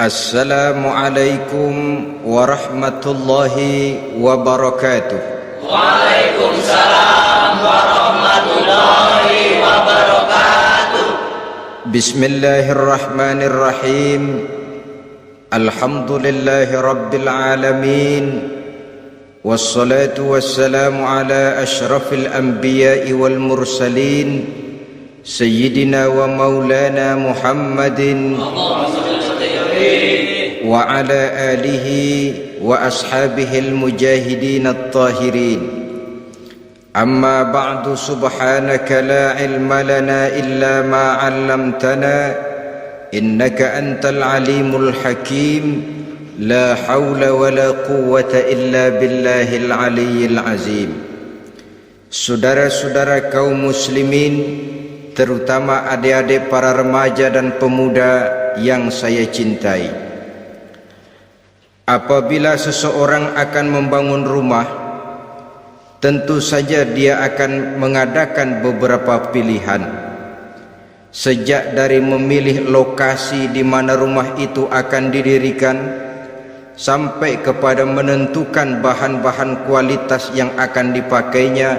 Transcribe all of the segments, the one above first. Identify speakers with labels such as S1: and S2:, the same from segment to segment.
S1: Assalamualaikum warahmatullahi wabarakatuh.
S2: Waalaikumsalam warahmatullahi wabarakatuh.
S1: Bismillahirrahmanirrahim. Alhamdulillahi rabbil alamin. Wassalatu wassalamu ala ashrafil anbiya'i wal mursalin, Sayyidina wa maulana Muhammadin wa ala alihi wa ashabihil mujahidin at-tahirin. Amma ba'du, subhanaka la ilma lana illa ma 'allamtana innaka antal alimul hakim. La hawla wa la quwwata illa billahil aliyyil azim. Saudara-saudara kaum muslimin, terutama adik-adik para remaja dan pemuda yang saya cintai, apabila seseorang akan membangun rumah, tentu saja dia akan mengadakan beberapa pilihan. Sejak dari memilih lokasi di mana rumah itu akan didirikan, sampai kepada menentukan bahan-bahan kualitas yang akan dipakainya,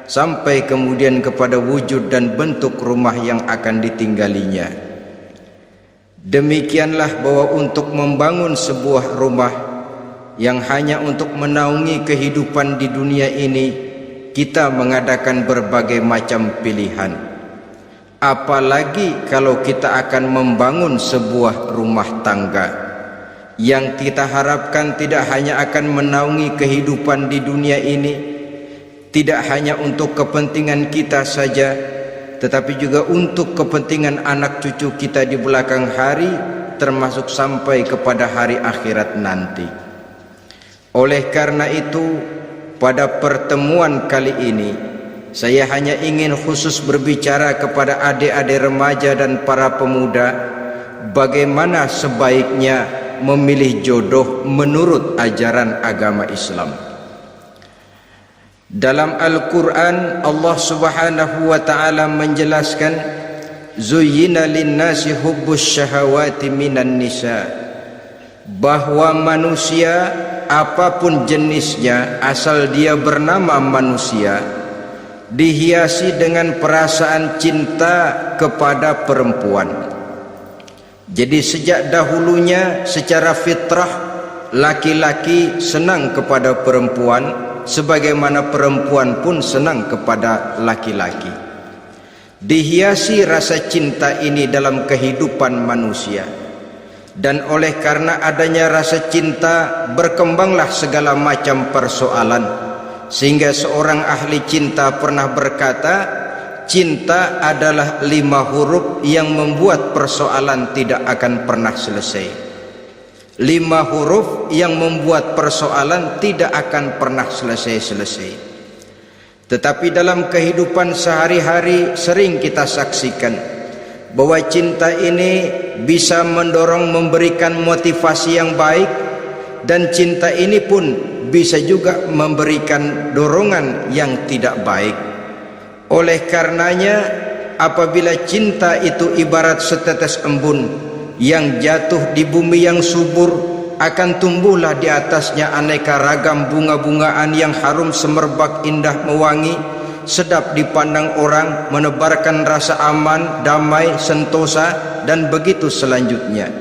S1: sampai kemudian kepada wujud dan bentuk rumah yang akan ditinggalinya. Demikianlah bahwa untuk membangun sebuah rumah yang hanya untuk menaungi kehidupan di dunia ini, kita mengadakan berbagai macam pilihan. Apalagi kalau kita akan membangun sebuah rumah tangga yang kita harapkan tidak hanya akan menaungi kehidupan di dunia ini, tidak hanya untuk kepentingan kita saja, tetapi juga untuk kepentingan anak cucu kita di belakang hari, termasuk sampai kepada hari akhirat nanti. Oleh karena itu, pada pertemuan kali ini, saya hanya ingin khusus berbicara kepada adik-adik remaja dan para pemuda, bagaimana sebaiknya memilih jodoh menurut ajaran agama Islam. Dalam Al-Quran, Allah subhanahu wa ta'ala menjelaskan, Zuyyina linnasi hubbus syahawati minan nisa, bahwa manusia apapun jenisnya, asal dia bernama manusia, dihiasi dengan perasaan cinta kepada perempuan. Jadi sejak dahulunya secara fitrah, laki-laki senang kepada perempuan, sebagaimana perempuan pun senang kepada laki-laki. Dihiasi rasa cinta ini dalam kehidupan manusia, dan oleh karena adanya rasa cinta, berkembanglah segala macam persoalan, sehingga seorang ahli cinta pernah berkata, cinta adalah 5 huruf yang membuat persoalan tidak akan pernah selesai. 5 huruf yang membuat persoalan tidak akan pernah selesai-selesai. Tetapi dalam kehidupan sehari-hari sering kita saksikan bahwa cinta ini bisa mendorong, memberikan motivasi yang baik, dan cinta ini pun bisa juga memberikan dorongan yang tidak baik. Oleh karenanya, apabila cinta itu ibarat setetes embun yang jatuh di bumi yang subur, akan tumbuhlah di atasnya aneka ragam bunga-bungaan yang harum semerbak, indah mewangi, sedap dipandang orang, menebarkan rasa aman, damai, sentosa, dan begitu selanjutnya.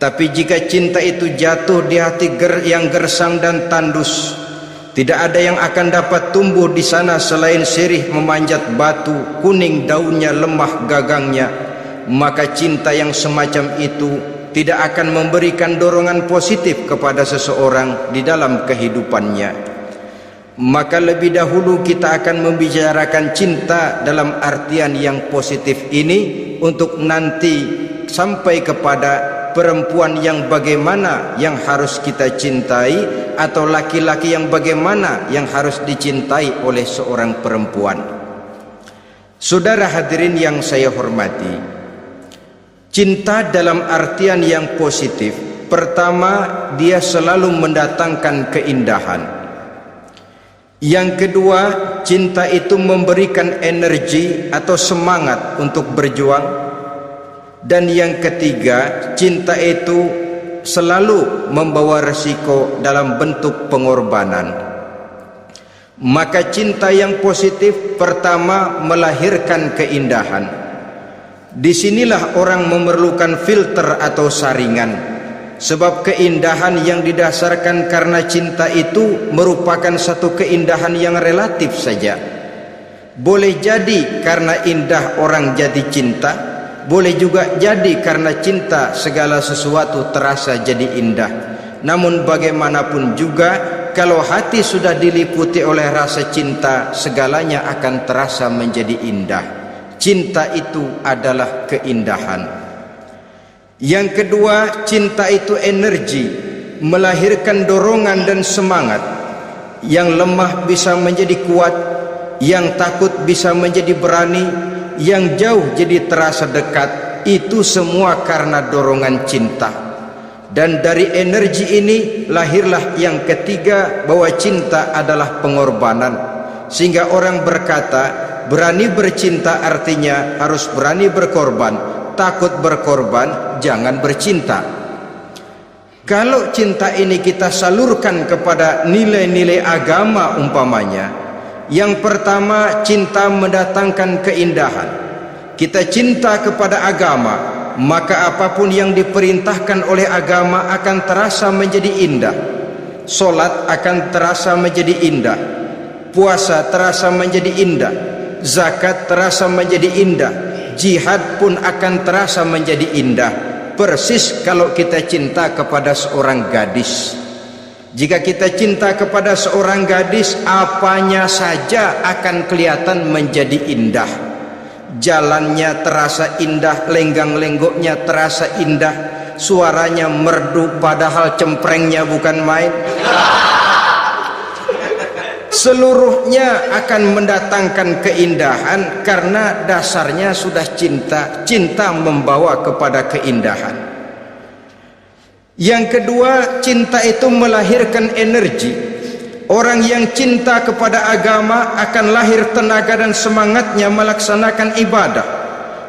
S1: Tapi jika cinta itu jatuh di hati yang gersang dan tandus, tidak ada yang akan dapat tumbuh di sana selain sirih memanjat batu, kuning daunnya, lemah gagangnya. Maka cinta yang semacam itu tidak akan memberikan dorongan positif kepada seseorang di dalam kehidupannya. Maka lebih dahulu kita akan membicarakan cinta dalam artian yang positif ini, untuk nanti sampai kepada perempuan yang bagaimana yang harus kita cintai, atau laki-laki yang bagaimana yang harus dicintai oleh seorang perempuan. Saudara hadirin yang saya hormati, cinta dalam artian yang positif, pertama, dia selalu mendatangkan keindahan. Yang kedua, cinta itu memberikan energi atau semangat untuk berjuang. Dan yang ketiga, cinta itu selalu membawa resiko dalam bentuk pengorbanan. Maka cinta yang positif pertama melahirkan keindahan. Disinilah orang memerlukan filter atau saringan, sebab keindahan yang didasarkan karena cinta itu merupakan satu keindahan yang relatif saja. Boleh jadi karena indah orang jadi cinta, boleh juga jadi karena cinta segala sesuatu terasa jadi indah. Namun bagaimanapun juga, kalau hati sudah diliputi oleh rasa cinta, segalanya akan terasa menjadi indah. Cinta itu adalah keindahan. Yang kedua, cinta itu energi, melahirkan dorongan dan semangat. Yang lemah bisa menjadi kuat, yang takut bisa menjadi berani, yang jauh jadi terasa dekat. Itu semua karena dorongan cinta. Dan dari energi ini lahirlah yang ketiga, bahwa cinta adalah pengorbanan. Sehingga orang berkata, berani bercinta artinya harus berani berkorban. Takut berkorban, jangan bercinta. Kalau cinta ini kita salurkan kepada nilai-nilai agama umpamanya, yang pertama, cinta mendatangkan keindahan. Kita cinta kepada agama, maka apapun yang diperintahkan oleh agama akan terasa menjadi indah. Solat akan terasa menjadi indah, puasa terasa menjadi indah, zakat terasa menjadi indah, jihad pun akan terasa menjadi indah. Persis kalau kita cinta kepada seorang gadis. Jika kita cinta kepada seorang gadis, apanya saja akan kelihatan menjadi indah. Jalannya terasa indah, lenggang-lenggoknya terasa indah, suaranya merdu padahal cemprengnya bukan main. Seluruhnya akan mendatangkan keindahan karena dasarnya sudah cinta. Cinta membawa kepada keindahan. Yang kedua, cinta itu melahirkan energi. Orang yang cinta kepada agama akan lahir tenaga dan semangatnya melaksanakan ibadah,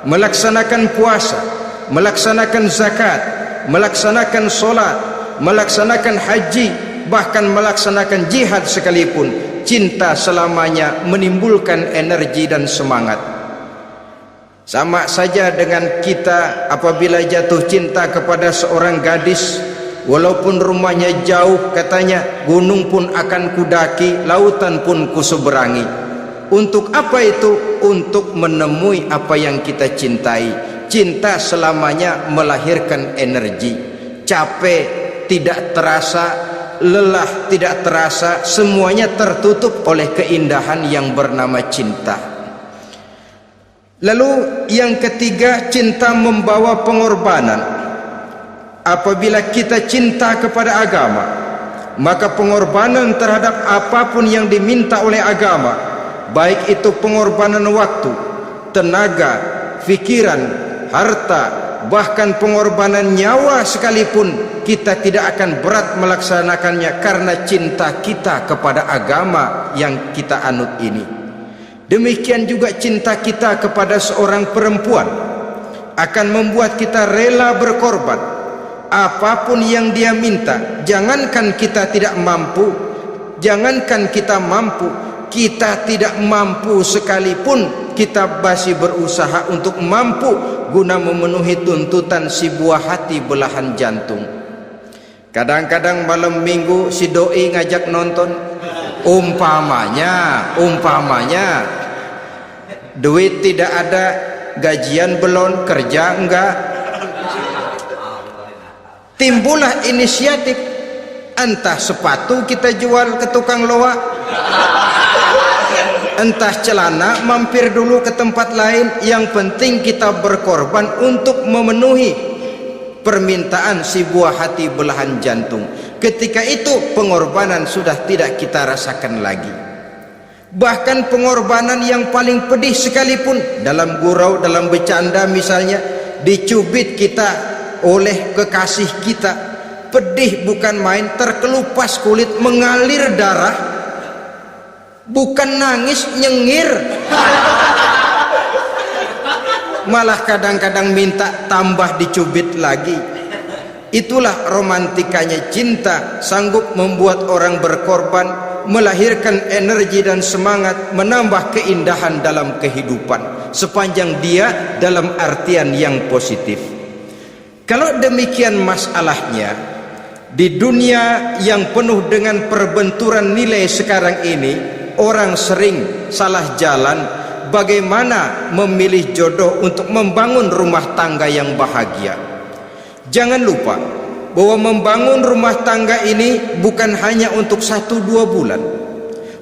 S1: melaksanakan puasa, melaksanakan zakat, melaksanakan solat, melaksanakan haji, bahkan melaksanakan jihad sekalipun. Cinta selamanya menimbulkan energi dan semangat. Sama saja dengan kita apabila jatuh cinta kepada seorang gadis, walaupun rumahnya jauh, katanya, gunung pun akan kudaki, lautan pun kuseberangi. Untuk apa itu? Untuk menemui apa yang kita cintai. Cinta selamanya melahirkan energi. Capek tidak terasa, lelah tidak terasa, semuanya tertutup oleh keindahan yang bernama cinta. Lalu yang ketiga, cinta membawa pengorbanan. Apabila kita cinta kepada agama, maka pengorbanan terhadap apapun yang diminta oleh agama, baik itu pengorbanan waktu, tenaga, pikiran, harta, bahkan pengorbanan nyawa sekalipun, kita tidak akan berat melaksanakannya karena cinta kita kepada agama yang kita anut ini. Demikian juga cinta kita kepada seorang perempuan akan membuat kita rela berkorban. Apapun yang dia minta, jangankan kita tidak mampu, jangankan kita mampu, kita tidak mampu sekalipun, kita masih berusaha untuk mampu guna memenuhi tuntutan si buah hati belahan jantung. Kadang-kadang malam minggu si doi ngajak nonton, umpamanya duit tidak ada, gajian belum, kerja enggak, timbullah inisiatif, entah sepatu kita jual ke tukang loak, entah celana mampir dulu ke tempat lain. Yang penting kita berkorban untuk memenuhi permintaan si buah hati belahan jantung. Ketika itu pengorbanan sudah tidak kita rasakan lagi. Bahkan pengorbanan yang paling pedih sekalipun, dalam gurau, dalam bercanda misalnya, dicubit kita oleh kekasih kita, pedih bukan main, terkelupas kulit, mengalir darah, bukan nangis, nyengir. malah kadang-kadang minta tambah dicubit lagi. Itulah romantikanya cinta, sanggup membuat orang berkorban, melahirkan energi dan semangat, menambah keindahan dalam kehidupan, sepanjang dia dalam artian yang positif. Kalau demikian masalahnya, di dunia yang penuh dengan perbenturan nilai sekarang ini, orang sering salah jalan bagaimana memilih jodoh untuk membangun rumah tangga yang bahagia. Jangan lupa bahwa membangun rumah tangga ini bukan hanya untuk 1-2 bulan,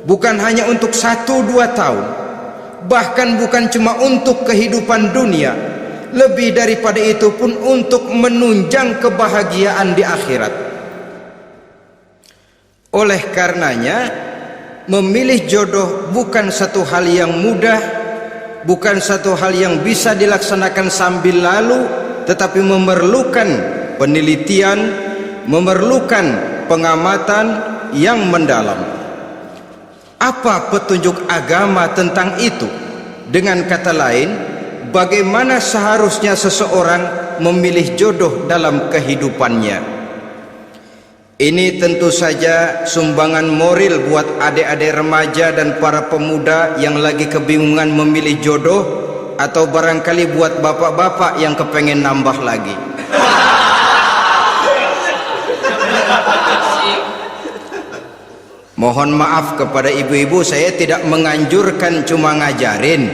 S1: bukan hanya untuk 1-2 tahun, bahkan bukan cuma untuk kehidupan dunia, lebih daripada itu pun untuk menunjang kebahagiaan di akhirat. Oleh karenanya, memilih jodoh bukan satu hal yang mudah, bukan satu hal yang bisa dilaksanakan sambil lalu, tetapi memerlukan penelitian, memerlukan pengamatan yang mendalam. Apa petunjuk agama tentang itu? Dengan kata lain, bagaimana seharusnya seseorang memilih jodoh dalam kehidupannya? Ini tentu saja sumbangan moral buat adik-adik remaja dan para pemuda yang lagi kebingungan memilih jodoh, atau barangkali buat bapak-bapak yang kepengen nambah lagi. Mohon maaf kepada ibu-ibu, saya tidak menganjurkan, cuma ngajarin.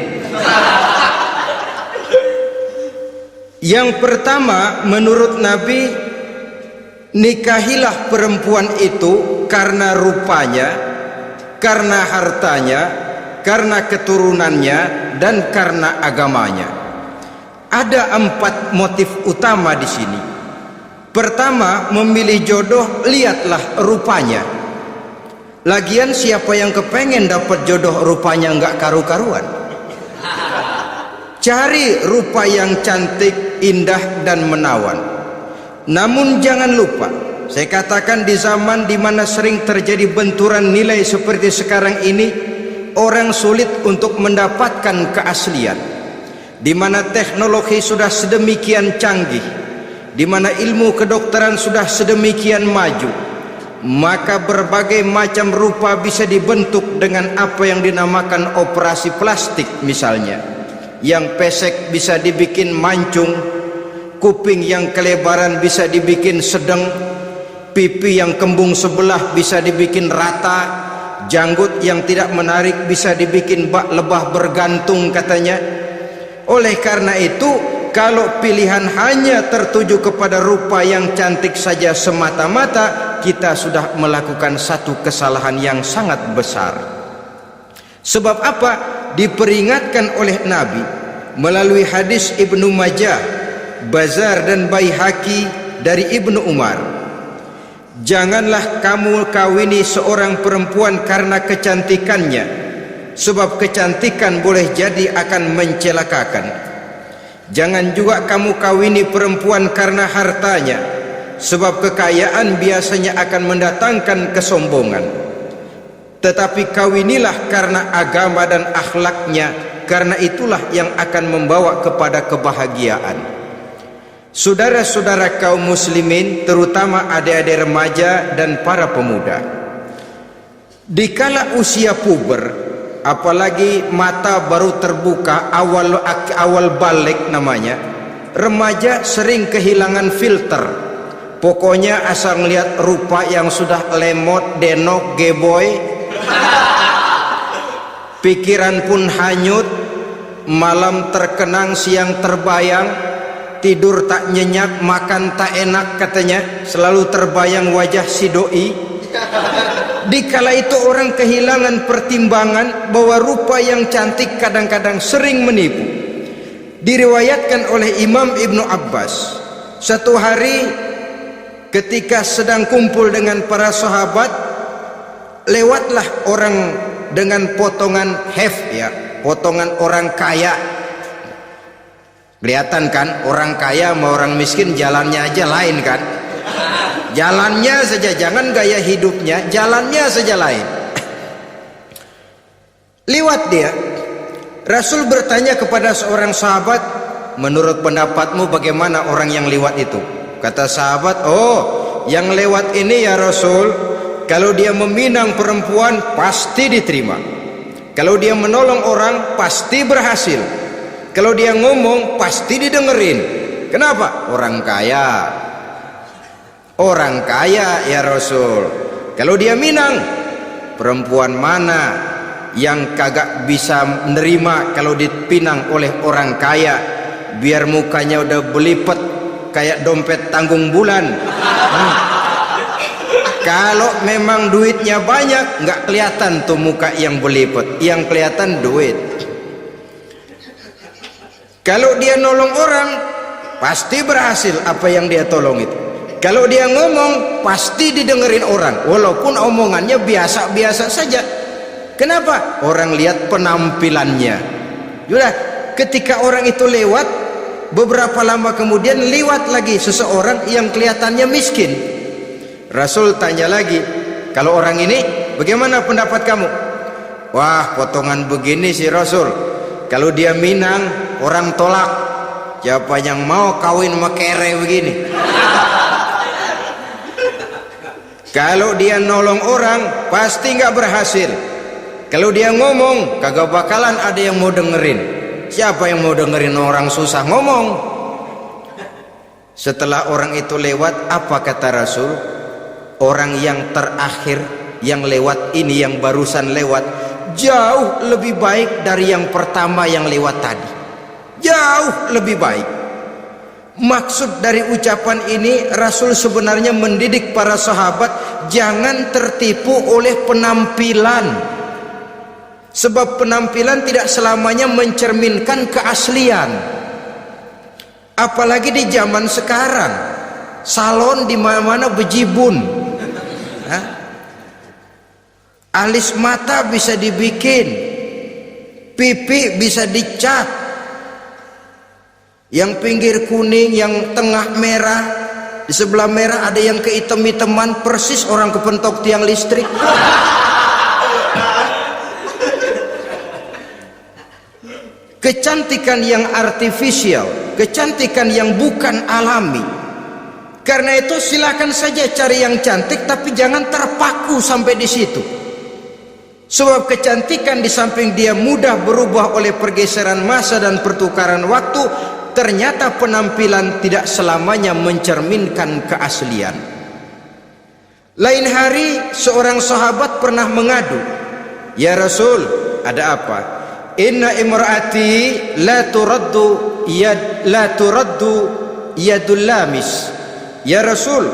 S1: Yang pertama, menurut Nabi, nikahilah perempuan itu karena rupanya, karena hartanya, karena keturunannya, dan karena agamanya. Ada 4 motif utama di sini. Pertama, memilih jodoh, lihatlah rupanya. Lagian siapa yang kepengen dapat jodoh rupanya nggak karu-karuan? Cari rupa yang cantik, indah, dan menawan. Namun jangan lupa, saya katakan di zaman di mana sering terjadi benturan nilai seperti sekarang ini, orang sulit untuk mendapatkan keaslian. Di mana teknologi sudah sedemikian canggih, di mana ilmu kedokteran sudah sedemikian maju, maka berbagai macam rupa bisa dibentuk dengan apa yang dinamakan operasi plastik misalnya. Yang pesek bisa dibikin mancung, kuping yang kelebaran bisa dibikin sedang, pipi yang kembung sebelah bisa dibikin rata, janggut yang tidak menarik bisa dibikin bak lebah bergantung katanya. Oleh karena itu, kalau pilihan hanya tertuju kepada rupa yang cantik saja semata-mata, kita sudah melakukan satu kesalahan yang sangat besar. Sebab apa? Diperingatkan oleh Nabi melalui hadis Ibnu Majah, Bazar dan Baihaqi dari Ibnu Umar. Janganlah kamu kawini seorang perempuan karena kecantikannya, sebab kecantikan boleh jadi akan mencelakakan. Jangan juga kamu kawini perempuan karena hartanya, sebab kekayaan biasanya akan mendatangkan kesombongan. Tetapi kawinilah karena agama dan akhlaknya, karena itulah yang akan membawa kepada kebahagiaan. Saudara-saudara kaum muslimin, terutama adik-adik remaja dan para pemuda, dikala usia puber, apalagi mata baru terbuka, awal balik namanya, remaja sering kehilangan filter. Pokoknya asal ngelihat rupa yang sudah lemot, denok, geboy, pikiran pun hanyut, malam terkenang, siang terbayang, tidur tak nyenyak, makan tak enak katanya, selalu terbayang wajah si doi. Dikala itu orang kehilangan pertimbangan bahwa rupa yang cantik kadang-kadang sering menipu. Diriwayatkan oleh Imam Ibnu Abbas, satu hari ketika sedang kumpul dengan para sahabat, lewatlah orang dengan potongan potongan orang kaya. Kelihatan kan, orang kaya sama orang miskin jalannya aja lain kan. Jalannya saja, jangan gaya hidupnya, jalannya saja lain. Lewat dia, Rasul bertanya kepada seorang sahabat, menurut pendapatmu bagaimana orang yang lewat itu? Kata sahabat, oh yang lewat ini ya Rasul, kalau dia meminang perempuan pasti diterima, kalau dia menolong orang pasti berhasil, kalau dia ngomong pasti didengerin. Kenapa? Orang kaya. Orang kaya ya Rasul. Kalau dia minang, perempuan mana yang kagak bisa menerima kalau dipinang oleh orang kaya, biar mukanya udah belipet kayak dompet tanggung bulan. Kalau memang duitnya banyak, nggak kelihatan tuh muka yang belipet, yang kelihatan duit. Kalau dia nolong orang pasti berhasil apa yang dia tolong itu. Kalau dia ngomong pasti didengerin orang, walaupun omongannya biasa-biasa saja. Kenapa? Orang lihat penampilannya. Sudah, ketika orang itu lewat, beberapa lama kemudian lewat lagi seseorang yang kelihatannya miskin. Rasul tanya lagi, kalau orang ini bagaimana pendapat kamu? Wah, potongan begini sih Rasul, kalau dia minang orang tolak. Siapa yang mau kawin sama kere begini? Kalau dia nolong orang pasti nggak berhasil. Kalau dia ngomong kagak bakalan ada yang mau dengerin. Siapa yang mau dengerin orang susah ngomong? Setelah orang itu lewat, apa kata Rasul? Orang yang terakhir yang lewat ini, yang barusan lewat, jauh lebih baik dari yang pertama yang lewat tadi. Jauh lebih baik. Maksud dari ucapan ini, Rasul sebenarnya mendidik para sahabat jangan tertipu oleh penampilan. Sebab penampilan tidak selamanya mencerminkan keaslian. Apalagi di zaman sekarang, salon di mana-mana bejibun. Alis mata bisa dibikin, pipi bisa dicat, yang pinggir kuning, yang tengah merah, di sebelah merah ada yang kehitam-hitaman, persis orang kepentok tiang listrik. Kecantikan yang artifisial, kecantikan yang bukan alami. Karena itu silakan saja cari yang cantik, tapi jangan terpaku sampai di situ. Sebab kecantikan di samping dia mudah berubah oleh pergeseran masa dan pertukaran waktu, ternyata penampilan tidak selamanya mencerminkan keaslian. Lain hari seorang sahabat pernah mengadu, "Ya Rasul, ada apa? Inna imraati la turaddu yadul lamis." Ya Rasul,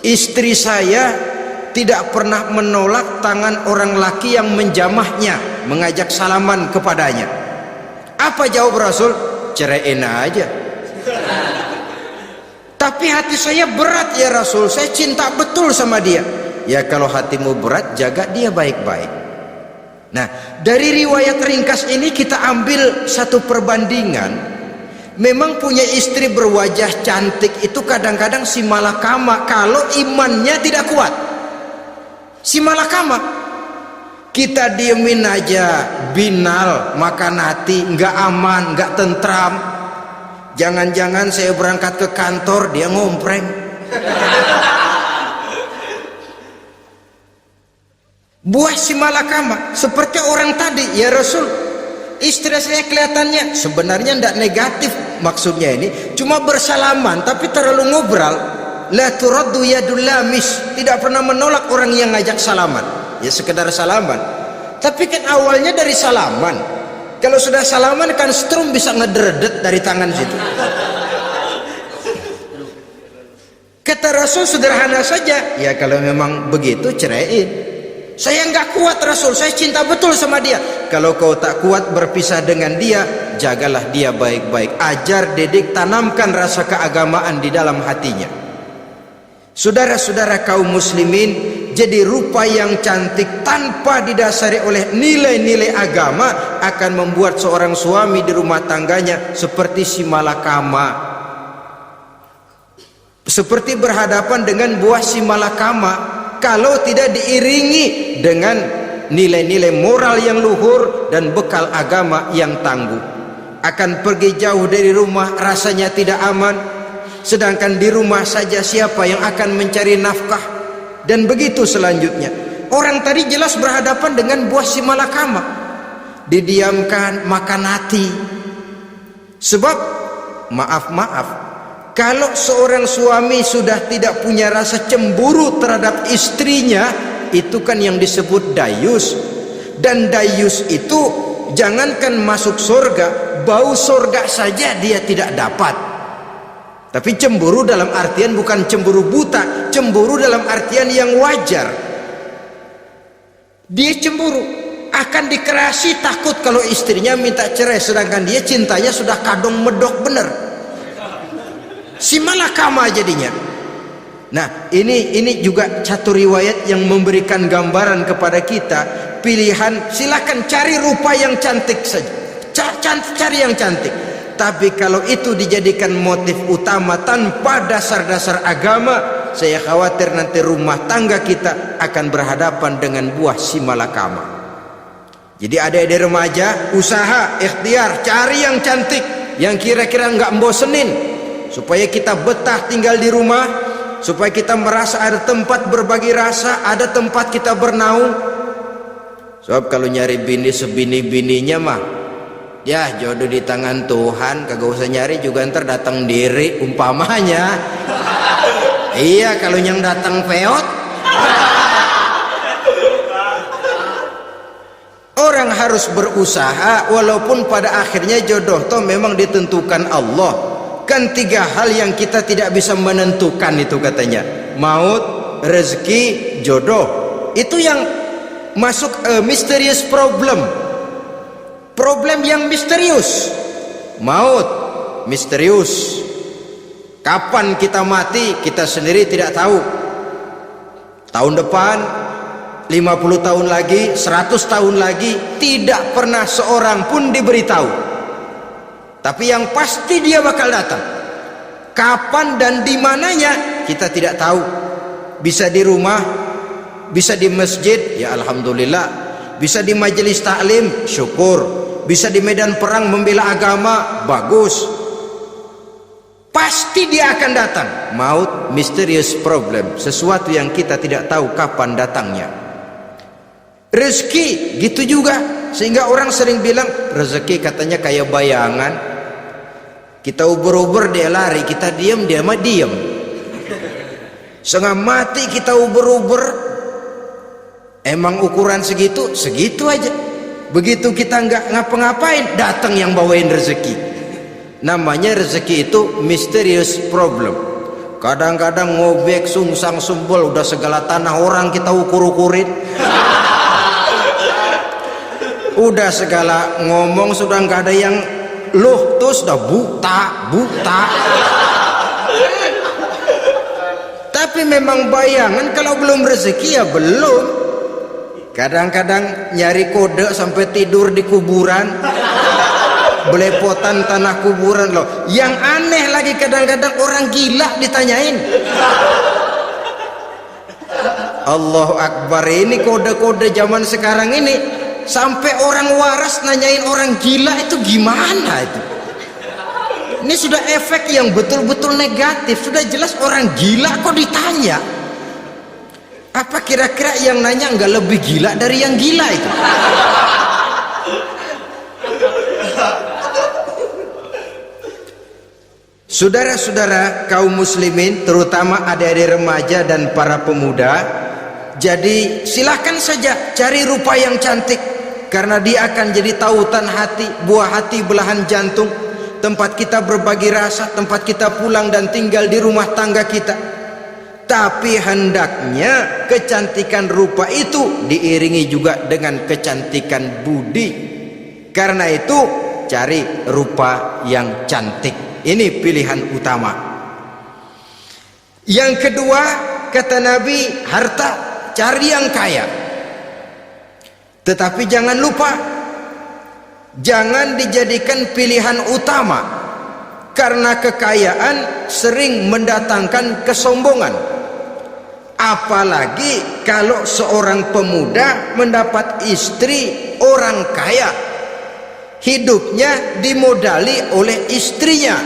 S1: istri saya tidak pernah menolak tangan orang laki yang menjamahnya, mengajak salaman kepadanya. Apa jawab Rasul? Ceraiin aja. Tapi hati saya berat ya Rasul, saya cinta betul sama dia. Ya kalau hatimu berat, jaga dia baik-baik. Nah, dari riwayat ringkas ini kita ambil satu perbandingan. Memang punya istri berwajah cantik itu kadang-kadang si malakama kalau imannya tidak kuat. Si malakama, kita diemin aja, binal, makan hati, nggak aman, nggak tentram. Jangan-jangan saya berangkat ke kantor dia ngompreng. Buah si malakama seperti orang tadi, ya Rasul, istri saya kelihatannya sebenarnya tidak negatif maksudnya ini, cuma bersalaman tapi terlalu ngobrol. La turaddu yadul lamis, tidak pernah menolak orang yang ngajak salaman, ya sekedar salaman. Tapi kan awalnya dari salaman. Kalau sudah salaman kan strum bisa ngederdet dari tangan situ. Kata Rasul sederhana saja, ya kalau memang begitu ceraiin. Saya nggak kuat Rasul, saya cinta betul sama dia. Kalau kau tak kuat berpisah dengan dia, jagalah dia baik-baik. Ajar, didik, tanamkan rasa keagamaan di dalam hatinya. Saudara-saudara kaum muslimin, jadi rupa yang cantik tanpa didasari oleh nilai-nilai agama akan membuat seorang suami di rumah tangganya seperti si malakama. Seperti berhadapan dengan buah si malakama kalau tidak diiringi dengan nilai-nilai moral yang luhur dan bekal agama yang tangguh. akan pergi jauh dari rumah rasanya tidak aman, sedangkan di rumah saja siapa yang akan mencari nafkah? Dan begitu selanjutnya. Orang tadi jelas berhadapan dengan buah si malakama, didiamkan, makan hati. Sebab maaf, kalau seorang suami sudah tidak punya rasa cemburu terhadap istrinya, itu kan yang disebut dayus. Dan dayus itu jangankan masuk surga, bau surga saja dia tidak dapat. Tapi cemburu dalam artian bukan cemburu buta, cemburu dalam artian yang wajar. Dia cemburu, akan dikerasi, takut kalau istrinya minta cerai, sedangkan dia cintanya sudah kadung medok bener. Si malakama jadinya. Nah, ini juga satu riwayat yang memberikan gambaran kepada kita. Pilihan, silakan cari rupa yang cantik saja, cari yang cantik. Tapi kalau itu dijadikan motif utama tanpa dasar-dasar agama, saya khawatir nanti rumah tangga kita akan berhadapan dengan buah si malakama. Jadi adik-adik remaja, usaha, ikhtiar, cari yang cantik, yang kira-kira nggak membosenin, supaya kita betah tinggal di rumah, supaya kita merasa ada tempat berbagi rasa, ada tempat kita bernaung. Sebab kalau nyari bini sebini-bininya mah, ya jodoh di tangan Tuhan, kagak usah nyari juga ntar datang diri umpamanya. Iya, kalau yang datang peot. Orang harus berusaha, walaupun pada akhirnya jodoh toh memang ditentukan Allah. Kan 3 hal yang kita tidak bisa menentukan itu katanya. Maut, rezeki, jodoh. Itu yang masuk mysterious problem. Problem yang misterius. Maut misterius. Kapan kita mati kita sendiri tidak tahu. Tahun depan, 50 tahun lagi, 100 tahun lagi, tidak pernah seorang pun diberitahu. Tapi yang pasti dia bakal datang. Kapan dan di mananya kita tidak tahu. Bisa di rumah, bisa di masjid, ya alhamdulillah. Bisa di majelis taklim, syukur. Bisa di medan perang membela agama, bagus. Pasti dia akan datang. Maut, mysterious problem, sesuatu yang kita tidak tahu kapan datangnya. Rezeki gitu juga, sehingga orang sering bilang rezeki katanya kayak bayangan. Kita uber-uber dia lari, kita diam dia mah diam. Setengah mati kita uber-uber, emang ukuran segitu aja. Begitu kita nggak ngapa-ngapain, datang yang bawain rezeki. Namanya rezeki itu mysterious problem. Kadang-kadang ngobek, sungsang, sumbul, udah segala tanah orang kita ukur-ukurin. Udah segala ngomong sudah nggak ada yang loh, terus udah buta. Tapi memang bayangan, kalau belum rezeki ya belum. Kadang-kadang nyari kode sampai tidur di kuburan, belepotan tanah kuburan loh. Yang aneh lagi kadang-kadang orang gila ditanyain. Allahu Akbar, ini kode-kode zaman sekarang ini sampai orang waras nanyain orang gila, itu gimana itu? Ini sudah efek yang betul-betul negatif. Sudah jelas orang gila kok ditanya. Apa kira-kira yang nanya nggak lebih gila dari yang gila itu? Saudara-saudara kaum muslimin, terutama adik-adik remaja dan para pemuda, jadi silakan saja cari rupa yang cantik, karena dia akan jadi tautan hati, buah hati belahan jantung, tempat kita berbagi rasa, tempat kita pulang dan tinggal di rumah tangga kita. Tapi hendaknya kecantikan rupa itu diiringi juga dengan kecantikan budi. Karena itu cari rupa yang cantik. Ini pilihan utama. Yang kedua, kata Nabi, harta, cari yang kaya. Tetapi jangan lupa, jangan dijadikan pilihan utama, karena kekayaan sering mendatangkan kesombongan. Apalagi kalau seorang pemuda mendapat istri orang kaya. hidupnya dimodali oleh istrinya,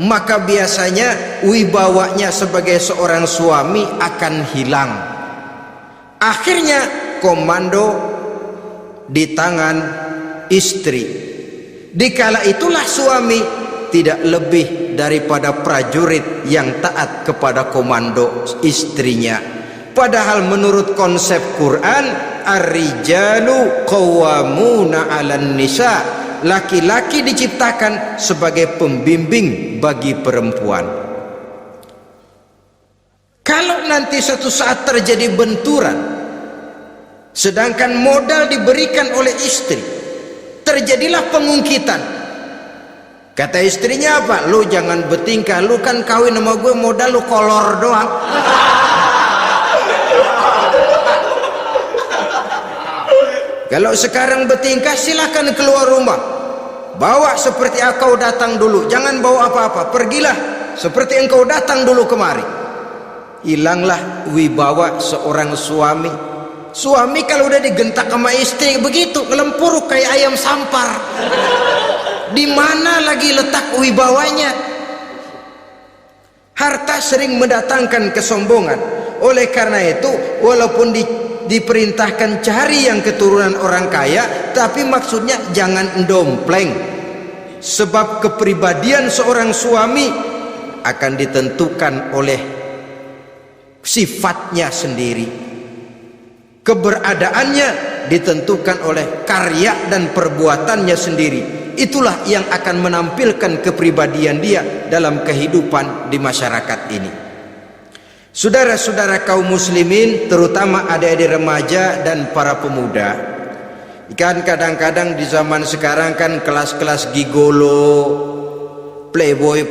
S1: maka biasanya wibawanya sebagai seorang suami akan hilang. Akhirnya komando di tangan istri. Dikala itulah suami tidak lebih daripada prajurit yang taat kepada komando istrinya. Padahal menurut konsep Quran, ar-rijalu qawwamuna 'alan nisa, laki-laki diciptakan sebagai pembimbing bagi perempuan. Kalau nanti suatu saat terjadi benturan, sedangkan modal diberikan oleh istri, terjadilah pengungkitan. Kata istrinya apa? Lu jangan bertingkah, lu kan kawin sama gue modal lu kolor doang. Kalau sekarang bertingkah silakan keluar rumah, bawa seperti engkau datang dulu, jangan bawa apa-apa, pergilah seperti engkau datang dulu kemari. Hilanglah wibawa seorang suami. Suami kalau udah digentak sama istri begitu, ngelempuruk kayak ayam sampar. Di mana lagi letak wibawanya? Harta sering mendatangkan kesombongan. Oleh karena itu, walaupun diperintahkan cari yang keturunan orang kaya, tapi maksudnya jangan dompleng. Sebab kepribadian seorang suami akan ditentukan oleh sifatnya sendiri. Keberadaannya ditentukan oleh karya dan perbuatannya sendiri. Itulah yang akan menampilkan kepribadian dia dalam kehidupan di masyarakat ini. Saudara-saudara kaum muslimin, terutama adik-adik remaja dan para pemuda, kan kadang-kadang di zaman sekarang kan kelas-kelas gigolo, playboy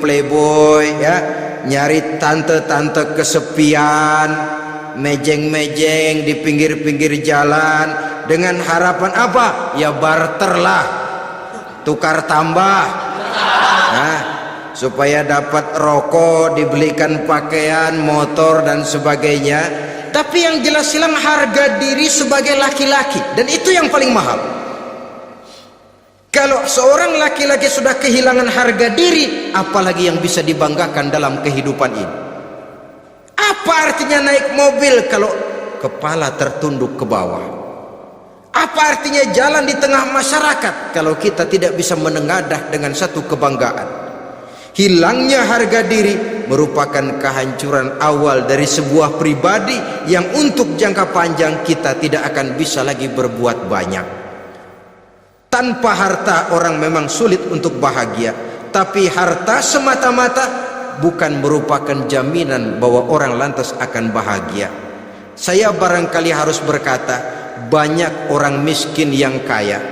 S1: ya, nyari tante-tante kesepian, mejeng-mejeng di pinggir-pinggir jalan dengan harapan apa? Ya barter lah, tukar tambah, nah, supaya dapat rokok, dibelikan pakaian, motor dan sebagainya. Tapi yang jelas hilang harga diri sebagai laki-laki, dan itu yang paling mahal. Kalau seorang laki-laki sudah kehilangan harga diri, apalagi yang bisa dibanggakan dalam kehidupan ini? Apa artinya naik mobil kalau kepala tertunduk ke bawah? Apa artinya jalan di tengah masyarakat kalau kita tidak bisa menengadah dengan satu kebanggaan? Hilangnya harga diri merupakan kehancuran awal dari sebuah pribadi yang untuk jangka panjang kita tidak akan bisa lagi berbuat banyak. Tanpa harta orang memang sulit untuk bahagia, tapi harta semata-mata bukan merupakan jaminan bahwa orang lantas akan bahagia. Saya barangkali harus berkata, banyak orang miskin yang kaya,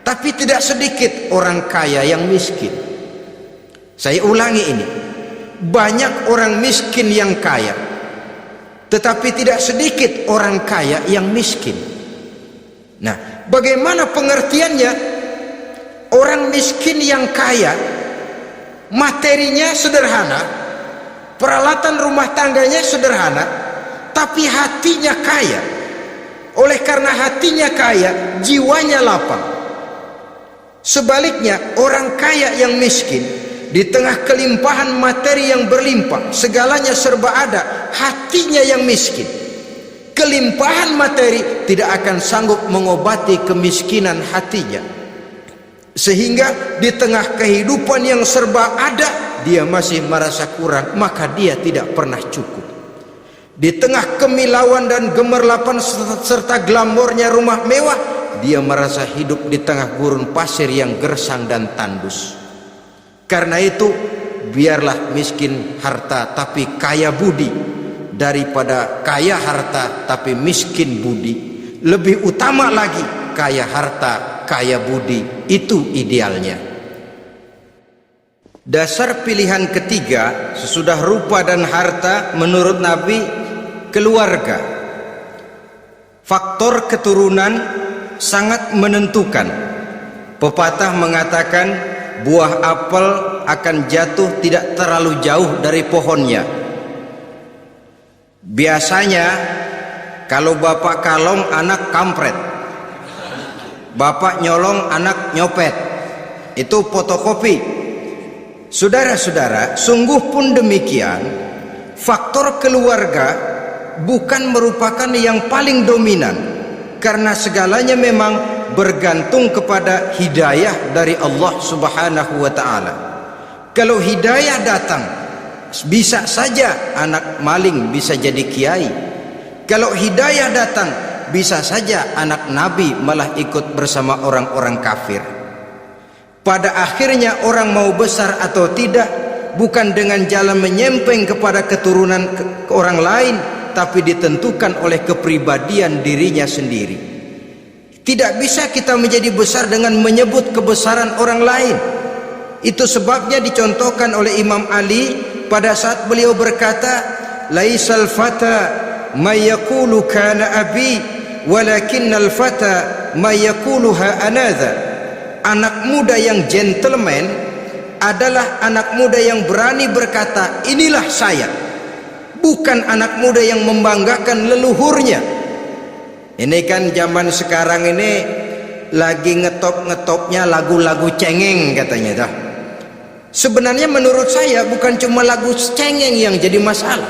S1: tapi tidak sedikit orang kaya yang miskin. Saya ulangi ini, banyak orang miskin yang kaya, tetapi tidak sedikit orang kaya yang miskin. Nah, bagaimana pengertiannya? Orang miskin yang kaya, materinya sederhana, peralatan rumah tangganya sederhana, tapi hatinya kaya. Oleh karena hatinya kaya, jiwanya lapang. Sebaliknya, orang kaya yang miskin, di tengah kelimpahan materi yang berlimpah, segalanya serba ada, hatinya yang miskin. Kelimpahan materi tidak akan sanggup mengobati kemiskinan hatinya, sehingga di tengah kehidupan yang serba ada, dia masih merasa kurang, maka dia tidak pernah cukup. Di tengah kemilauan dan gemerlapan serta glamornya rumah mewah, dia merasa hidup di tengah gurun pasir yang gersang dan tandus. Karena itu, biarlah miskin harta tapi kaya budi, daripada kaya harta tapi miskin budi. Lebih utama lagi kaya harta, kaya budi, itu idealnya. Dasar pilihan ketiga sesudah rupa dan harta menurut Nabi, keluarga. Faktor keturunan sangat menentukan. Pepatah mengatakan, buah apel akan jatuh tidak terlalu jauh dari pohonnya. Biasanya kalau bapak kalong, anak kampret. bapak nyolong, anak nyopet. Itu fotokopi. Saudara-saudara, sungguh pun demikian, faktor keluarga bukan merupakan yang paling dominan, karena segalanya memang bergantung kepada hidayah dari Allah Subhanahu wa ta'ala. Kalau hidayah datang, bisa saja anak maling bisa jadi kiai. Kalau hidayah datang, bisa saja anak nabi malah ikut bersama orang-orang kafir. Pada akhirnya orang mau besar atau tidak bukan dengan jalan menyempeng kepada keturunan orang lain, tapi ditentukan oleh kepribadian dirinya sendiri. Tidak bisa kita menjadi besar dengan menyebut kebesaran orang lain. Itu sebabnya dicontohkan oleh Imam Ali pada saat beliau berkata, laisal fata may yaqulu kana abi walakinnal fata may yaquluha anadha. Anak muda yang gentleman adalah anak muda yang berani berkata inilah saya, bukan anak muda yang membanggakan leluhurnya. Ini kan zaman sekarang ini lagi ngetop-ngetopnya lagu-lagu cengeng katanya dah. Sebenarnya menurut saya bukan cuma lagu cengeng yang jadi masalah.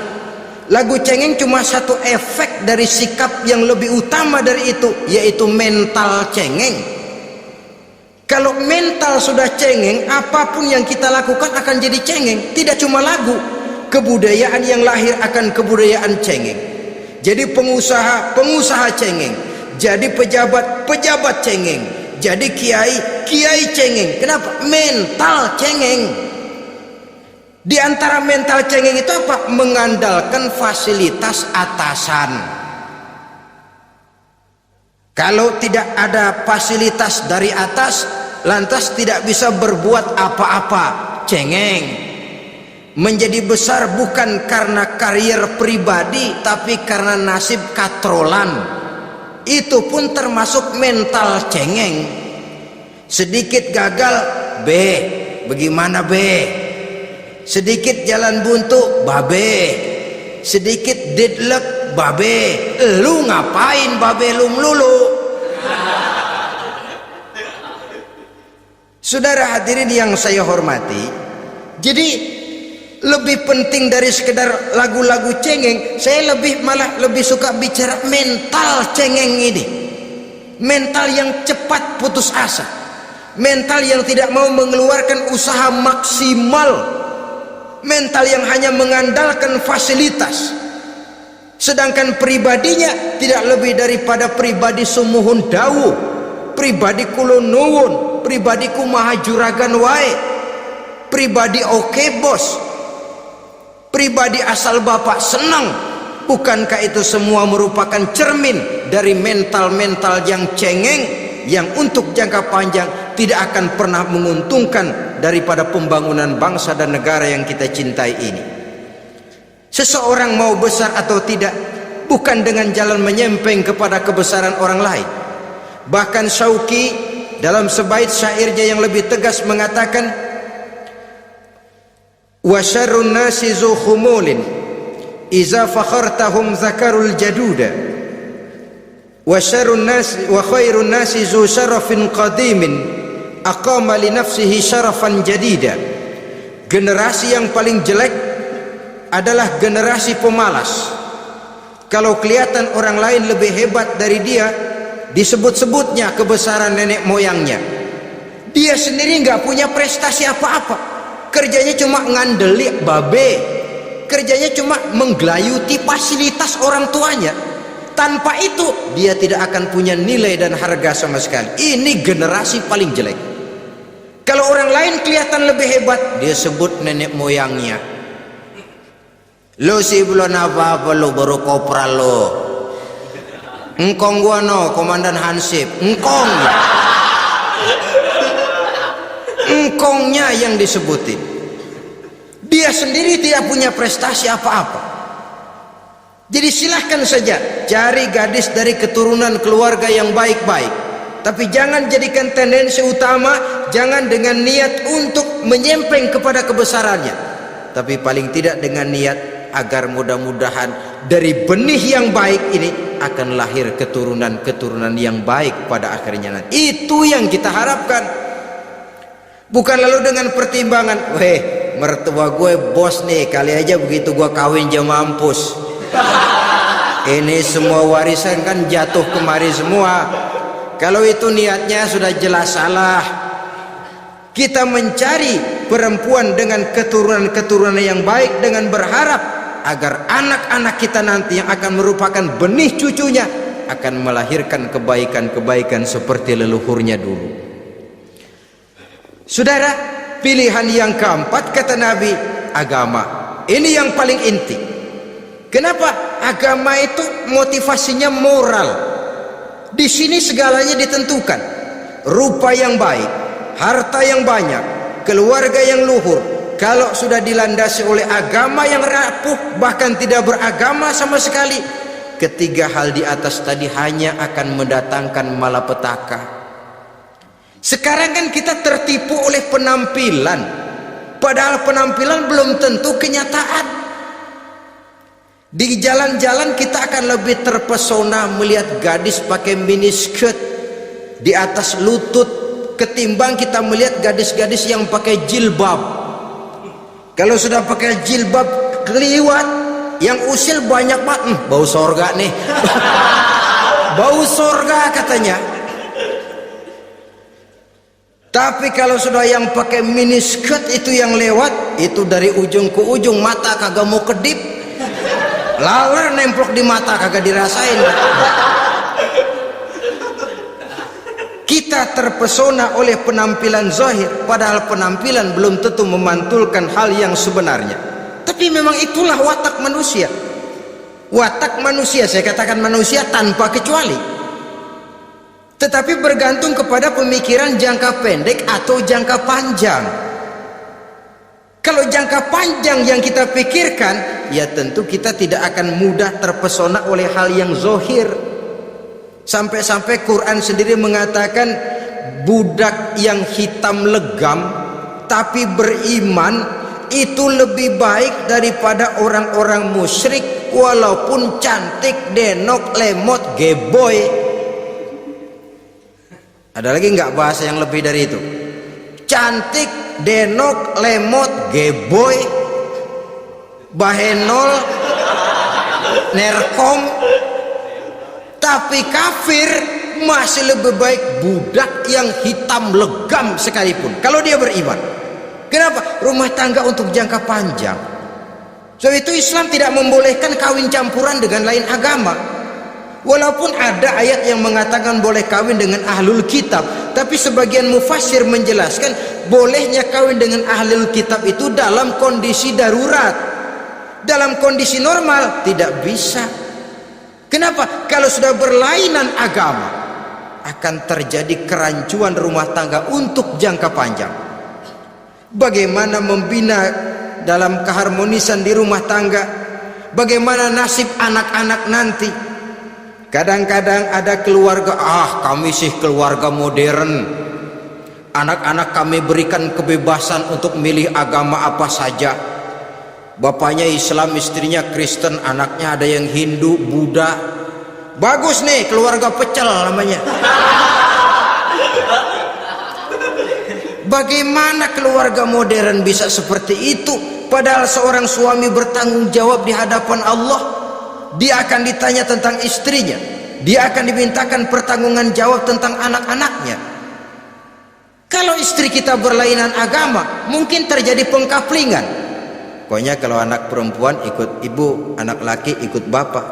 S1: Lagu cengeng cuma satu efek dari sikap yang lebih utama dari itu, yaitu mental cengeng. Kalau mental sudah cengeng, apapun yang kita lakukan akan jadi cengeng. Tidak cuma lagu, kebudayaan yang lahir akan kebudayaan cengeng. Jadi pengusaha cengeng, jadi pejabat cengeng, jadi kiai cengeng. Kenapa? Mental cengeng. Di antara mental cengeng itu apa? Mengandalkan fasilitas atasan. Kalau tidak ada fasilitas dari atas, lantas tidak bisa berbuat apa-apa, cengeng. Menjadi besar bukan karena karier pribadi, tapi karena nasib katrolan. Itu pun termasuk mental cengeng. Sedikit gagal, B, bagaimana B? Sedikit jalan buntu, babe. Sedikit deadlock, babe. Lu ngapain babe lu melulu? Saudara hadirin yang saya hormati, jadi lebih penting dari sekedar lagu-lagu cengeng, saya malah lebih suka bicara mental cengeng ini. Mental yang cepat putus asa, mental yang tidak mau mengeluarkan usaha maksimal, mental yang hanya mengandalkan fasilitas, sedangkan pribadinya tidak lebih daripada pribadi sumuhun dawu, pribadi kulon nuwun, pribadiku maha juragan wae, pribadi oke bos, pribadi asal bapak senang. Bukankah itu semua merupakan cermin dari mental-mental yang cengeng, yang untuk jangka panjang tidak akan pernah menguntungkan daripada pembangunan bangsa dan negara yang kita cintai ini. Seseorang mau besar atau tidak bukan dengan jalan menyempeng kepada kebesaran orang lain. Bahkan Syauqi dalam sebaik syairnya yang lebih tegas mengatakan, wa syarrun nasi zu khumulin iza fakhartahum zakarul jaduda wa syarrun nasi wa khairun nasi zu syarafin qadimin aqama li nafsihi syarafan jadida. Generasi yang paling jelek adalah generasi pemalas. Kalau kelihatan orang lain lebih hebat dari dia, disebut-sebutnya kebesaran nenek moyangnya. Dia sendiri nggak punya prestasi apa-apa, kerjanya cuma ngandeli babe, kerjanya cuma menggelayuti fasilitas orang tuanya. Tanpa itu dia tidak akan punya nilai dan harga sama sekali. Ini generasi paling jelek. Kalau orang lain kelihatan lebih hebat, dia sebut nenek moyangnya. Lo sih belum apa-apa, lo baru kopral lo. Engkong gua no, komandan Hansip. Engkong ya. Engkongnya yang disebutin. Dia sendiri tidak punya prestasi apa-apa. Jadi silahkan saja cari gadis dari keturunan keluarga yang baik-baik, tapi jangan jadikan tendensi utama, jangan dengan niat untuk menyempeng kepada kebesarannya, tapi paling tidak dengan niat agar mudah-mudahan dari benih yang baik ini akan lahir keturunan-keturunan yang baik pada akhirnya nanti. Itu yang kita harapkan. Bukan lalu dengan pertimbangan, weh mertua gue bos nih, kali aja begitu gue kawin dia mampus. Ini semua warisan kan jatuh kemari semua. Kalau itu niatnya sudah jelas salah. Kita mencari perempuan dengan keturunan-keturunan yang baik dengan berharap agar anak-anak kita nanti yang akan merupakan benih cucunya akan melahirkan kebaikan-kebaikan seperti leluhurnya dulu. Saudara, pilihan yang keempat kata Nabi, agama. Ini yang paling inti. Kenapa? Agama itu motivasinya moral. Di sini segalanya ditentukan. Rupa yang baik, harta yang banyak, keluarga yang luhur. Kalau sudah dilandasi oleh agama yang rapuh, bahkan tidak beragama sama sekali, ketiga hal di atas tadi hanya akan mendatangkan malapetaka. Sekarang kan kita tertipu oleh penampilan, padahal penampilan belum tentu kenyataan. Di jalan-jalan kita akan lebih terpesona melihat gadis pakai miniskirt di atas lutut ketimbang kita melihat gadis-gadis yang pakai jilbab. Kalau sudah pakai jilbab keliwat, yang usil banyak banget, bau sorga nih. Bau sorga katanya. Tapi kalau sudah yang pakai miniskirt itu yang lewat, itu dari ujung ke ujung mata kagak mau kedip, laler nemplok di mata kagak dirasain. Kita terpesona oleh penampilan zahir, padahal penampilan belum tentu memantulkan hal yang sebenarnya. Tapi memang itulah watak manusia. Watak manusia, saya katakan manusia tanpa kecuali. Tetapi bergantung kepada pemikiran jangka pendek atau jangka panjang. Kalau jangka panjang yang kita pikirkan, ya tentu kita tidak akan mudah terpesona oleh hal yang zahir. Sampai-sampai Quran sendiri mengatakan budak yang hitam legam tapi beriman itu lebih baik daripada orang-orang musyrik walaupun cantik, denok, lemot, geboy. Ada lagi nggak bahasa yang lebih dari itu? Cantik, denok, lemot, geboy, bahenol, nerkom, tapi kafir masih lebih baik budak yang hitam legam sekalipun kalau dia beriman. Kenapa? Rumah tangga untuk jangka panjang. So itu Islam tidak membolehkan kawin campuran dengan lain agama. Walaupun ada ayat yang mengatakan boleh kawin dengan ahlul kitab, tapi sebagian mufassir menjelaskan bolehnya kawin dengan ahlul kitab itu dalam kondisi darurat. Dalam kondisi normal tidak bisa. Kenapa? Kalau sudah berlainan agama akan terjadi kerancuan rumah tangga untuk jangka panjang. Bagaimana membina dalam keharmonisan di rumah tangga? Bagaimana nasib anak-anak nanti? Kadang-kadang ada keluarga, kami sih keluarga modern, anak-anak kami berikan kebebasan untuk milih agama apa saja. Bapaknya Islam, istrinya Kristen, anaknya ada yang Hindu, Buddha. Bagus nih, keluarga pecel namanya. Bagaimana keluarga modern bisa seperti itu? Padahal seorang suami bertanggung jawab di hadapan Allah. Dia akan ditanya tentang istrinya, dia akan dimintakan pertanggungan jawab tentang anak-anaknya. Kalau istri kita berlainan agama, mungkin terjadi pengkaplingan. Pokoknya kalau anak perempuan ikut ibu, anak laki ikut bapak.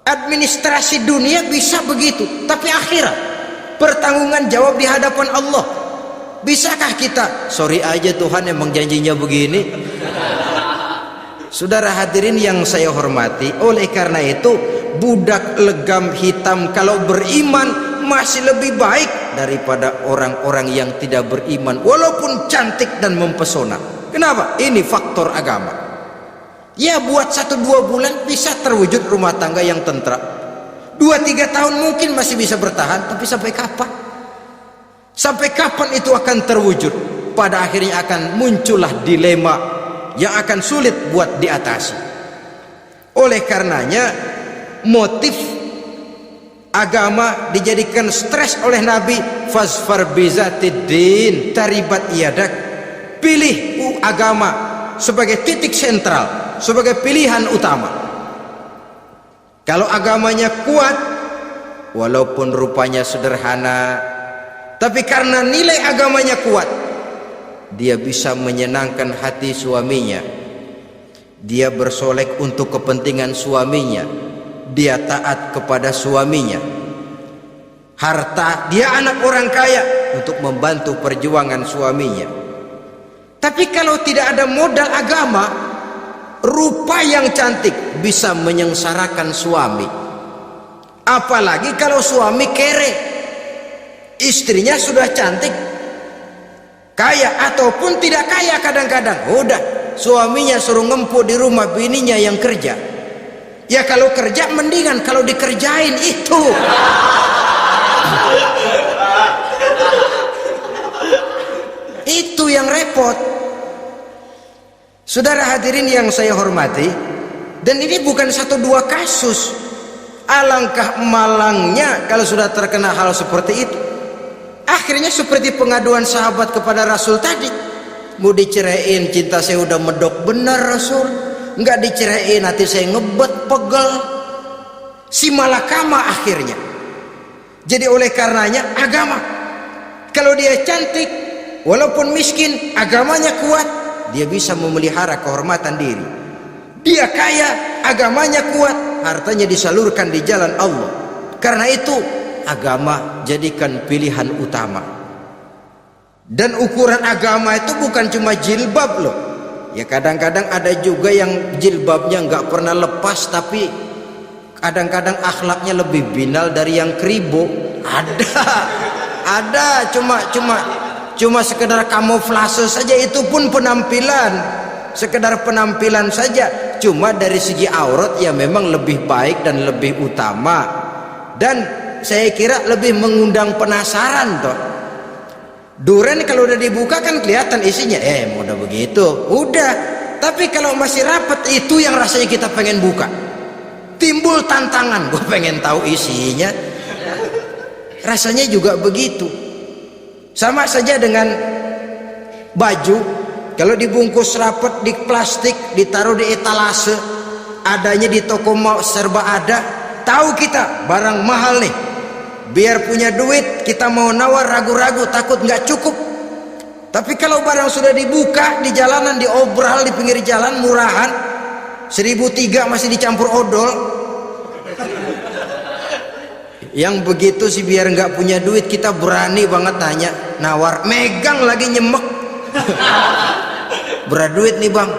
S1: Administrasi dunia bisa begitu, tapi akhirat, pertanggungan jawab di hadapan Allah, bisakah kita? Sorry aja Tuhan, emang janjinya begini. Saudara hadirin yang saya hormati, oleh karena itu budak legam hitam kalau beriman masih lebih baik daripada orang-orang yang tidak beriman walaupun cantik dan mempesona. Kenapa? Ini faktor agama. Ya buat 1-2 bulan bisa terwujud rumah tangga yang tentram. 2-3 tahun mungkin masih bisa bertahan, tapi sampai kapan? Sampai kapan itu akan terwujud? Pada akhirnya akan muncullah dilema yang akan sulit buat diatasi. Oleh karenanya motif agama dijadikan stres oleh Nabi. Fasfar bizatiddin taribat yadak. Pilih agama sebagai titik sentral, sebagai pilihan utama. Kalau agamanya kuat, walaupun rupanya sederhana, tapi karena nilai agamanya kuat, dia bisa menyenangkan hati suaminya. Dia bersolek untuk kepentingan suaminya. Dia taat kepada suaminya. Harta, dia anak orang kaya untuk membantu perjuangan suaminya. Tapi kalau tidak ada modal agama, rupa yang cantik bisa menyengsarakan suami. Apalagi kalau suami kere, istrinya sudah cantik, kaya ataupun tidak kaya, kadang-kadang udah suaminya suruh ngempuk di rumah, bininya yang kerja. Ya kalau kerja mendingan kalau dikerjain itu. Itu yang repot. Saudara hadirin yang saya hormati, dan ini bukan satu dua kasus. Alangkah malangnya kalau sudah terkena hal seperti itu. Akhirnya seperti pengaduan sahabat kepada Rasul tadi. Mau diceraiin, cinta saya udah medok benar Rasul. Enggak diceraiin, hati saya ngebet, pegel. Si malakama akhirnya. Jadi oleh karenanya agama. Kalau dia cantik, walaupun miskin, agamanya kuat, dia bisa memelihara kehormatan diri. Dia kaya, agamanya kuat, hartanya disalurkan di jalan Allah. Karena itu agama jadikan pilihan utama. Dan ukuran agama itu bukan cuma jilbab loh. Ya kadang-kadang ada juga yang jilbabnya nggak pernah lepas, tapi kadang-kadang akhlaknya lebih binal dari yang kribo. Ada cuma sekedar kamuflase saja, itu pun penampilan, sekedar penampilan saja. Cuma dari segi aurat ya memang lebih baik dan lebih utama, dan saya kira lebih mengundang penasaran toh. Duren kalau udah dibuka kan kelihatan isinya, udah begitu, udah. Tapi kalau masih rapat, itu yang rasanya kita pengen buka. Timbul tantangan, gue pengen tahu isinya. Rasanya juga begitu. Sama saja dengan baju, kalau dibungkus rapat di plastik, ditaruh di etalase, adanya di toko mau serba ada, tahu kita barang mahal nih. Biar punya duit kita mau nawar ragu-ragu, takut nggak cukup. Tapi kalau barang sudah dibuka di jalanan, diobral di pinggir jalan, murahan 1.300 masih dicampur odol. Yang begitu sih biar nggak punya duit kita berani banget tanya, nawar, megang lagi nyemek. Berat duit nih bang.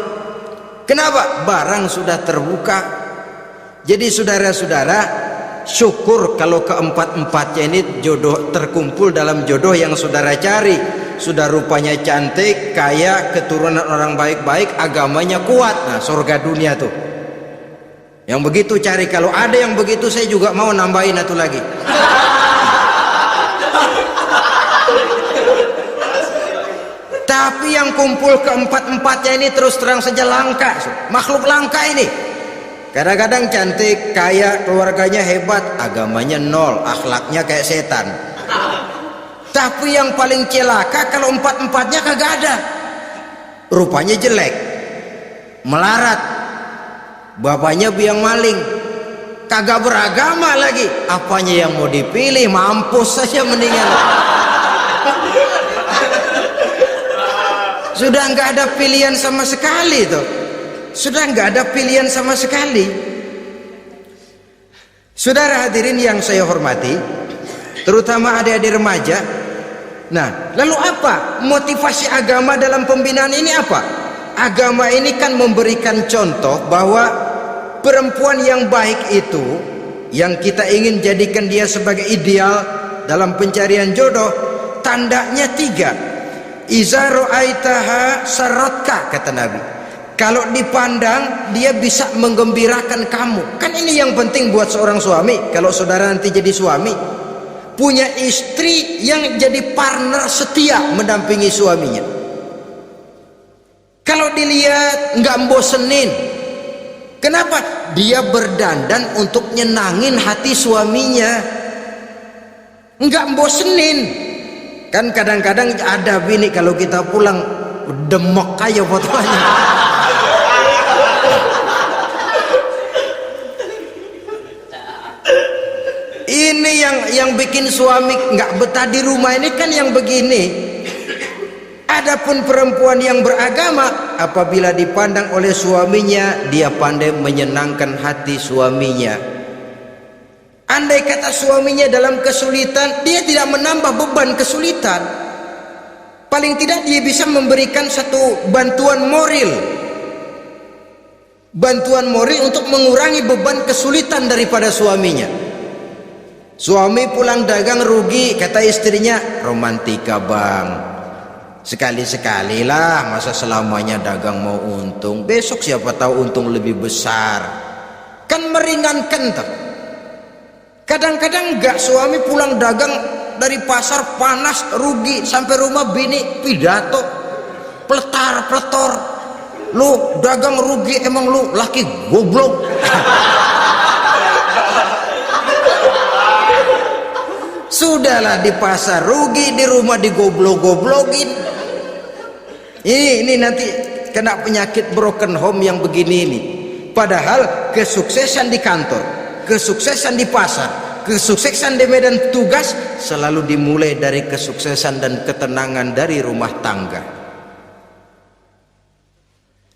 S1: Kenapa? Barang sudah terbuka. Jadi saudara-saudara, syukur kalau keempat-empatnya ini jodoh terkumpul dalam jodoh yang saudara cari. Sudah rupanya cantik, kaya, keturunan orang baik-baik, agamanya kuat. Nah, surga dunia tuh. Yang begitu cari. Kalau ada yang begitu saya juga mau nambahin satu lagi. Tapi yang kumpul keempat-empatnya ini terus terang saja langka. Makhluk langka ini. Kadang-kadang cantik, kaya, keluarganya hebat, agamanya nol, akhlaknya kayak setan. Tapi yang paling celaka kalau empat-empatnya kagak ada. Rupanya jelek, melarat, bapaknya biang maling, kagak beragama lagi. Apanya yang mau dipilih? Mampus saja mendingan. Sudah nggak ada pilihan sama sekali tuh. Sudah nggak ada pilihan sama sekali. Saudara hadirin yang saya hormati, terutama adik-adik remaja. Nah, lalu apa motivasi agama dalam pembinaan ini apa? Agama ini kan memberikan contoh bahwa perempuan yang baik itu, yang kita ingin jadikan dia sebagai ideal dalam pencarian jodoh, tandanya 3. Iza ra'aitaha saratka, kata Nabi. Kalau dipandang dia bisa menggembirakan kamu. Kan ini yang penting buat seorang suami. Kalau saudara nanti jadi suami, punya istri yang jadi partner setia mendampingi suaminya. Kalau dilihat nggak bosenin, Kenapa? Dia berdandan untuk nyenangin hati suaminya, nggak bosenin. Kan kadang-kadang ada bini kalau kita pulang demok aja fotonya. Ini yang bikin suami nggak betah di rumah ini kan yang begini. Adapun perempuan yang beragama, apabila dipandang oleh suaminya, dia pandai menyenangkan hati suaminya. Andai kata suaminya dalam kesulitan, dia tidak menambah beban kesulitan. Paling tidak dia bisa memberikan satu bantuan moral. Bantuan moral untuk mengurangi beban kesulitan daripada suaminya. Suami pulang dagang rugi, kata istrinya, romantika bang, sekali-sekali lah, masa selamanya dagang mau untung, besok siapa tahu untung lebih besar. Kan meringankan tuh. Kadang-kadang enggak, suami pulang dagang dari pasar panas rugi, sampai rumah bini pidato pletar-pletor, lu dagang rugi emang lu laki goblok. Sudahlah, di pasar rugi, di rumah digoblok-goblokin. Ini nanti kena penyakit broken home yang begini ini. Padahal kesuksesan di kantor, kesuksesan di pasar, kesuksesan di medan tugas selalu dimulai dari kesuksesan dan ketenangan dari rumah tangga.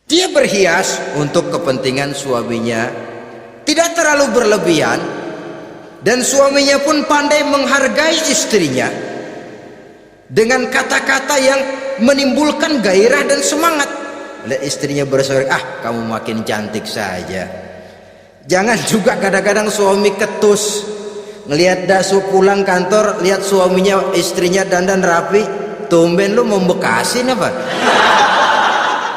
S1: Dia berhias untuk kepentingan suaminya, tidak terlalu berlebihan, dan suaminya pun pandai menghargai istrinya dengan kata-kata yang menimbulkan gairah dan semangat. Lihat istrinya bersorak, ah kamu makin cantik saja. Jangan juga kadang-kadang suami ketus, ngelihat dasu pulang kantor, lihat suaminya istrinya dandan rapi, tumben lu mau bekasin apa?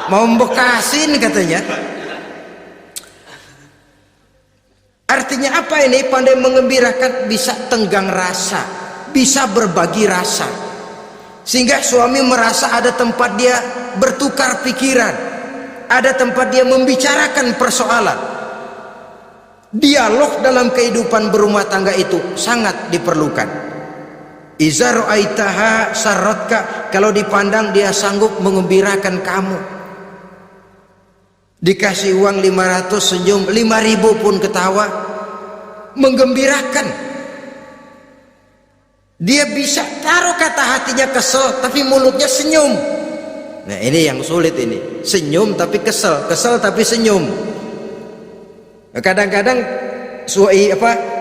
S1: Mau bekasin katanya. Artinya apa ini? Pandai mengembirakan, bisa tenggang rasa, bisa berbagi rasa, sehingga suami merasa ada tempat dia bertukar pikiran, ada tempat dia membicarakan persoalan. Dialog dalam kehidupan berumah tangga itu sangat diperlukan. Iza ra'aitaha sarratka, kalau dipandang dia sanggup mengembirakan kamu. Dikasih uang 500 senyum, 5.000 pun ketawa, menggembirakan. Dia bisa taruh kata hatinya kesel tapi mulutnya senyum. Nah ini yang sulit ini, senyum tapi kesel, kesel tapi senyum. Kadang-kadang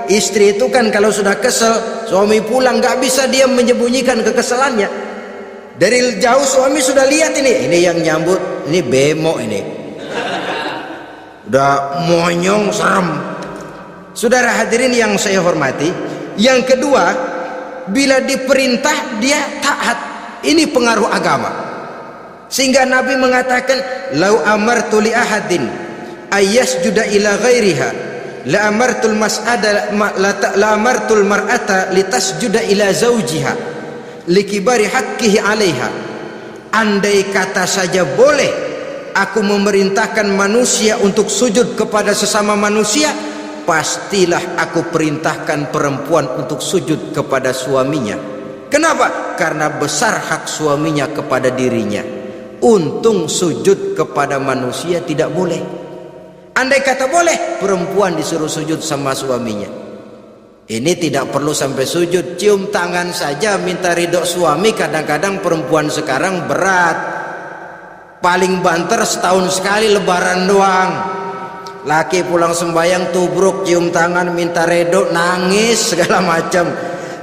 S1: istri itu kan kalau sudah kesel, suami pulang nggak bisa dia menyembunyikan kekesalannya. Dari jauh suami sudah lihat ini yang nyambut, ini bemo ini. Udah monyong serem. Saudara hadirin yang saya hormati, yang kedua, bila diperintah dia taat. Ini pengaruh agama, sehingga Nabi mengatakan, lau amartu li ahadin ayyasjuda ila ghairiha la amartul mas'ada la amartul mar'ata litasjuda ila zawjiha likibari haqqihi 'alaiha. Andai kata saja boleh aku memerintahkan manusia untuk sujud kepada sesama manusia, pastilah aku perintahkan perempuan untuk sujud kepada suaminya. Kenapa? Karena besar hak suaminya kepada dirinya. Untung sujud kepada manusia tidak boleh. Andai kata boleh, perempuan disuruh sujud sama suaminya. Ini tidak perlu sampai sujud, cium tangan saja minta ridho suami. Kadang-kadang perempuan sekarang berat, paling banter setahun sekali lebaran doang. Laki pulang sembahyang tubruk, cium tangan minta ridho, nangis segala macam.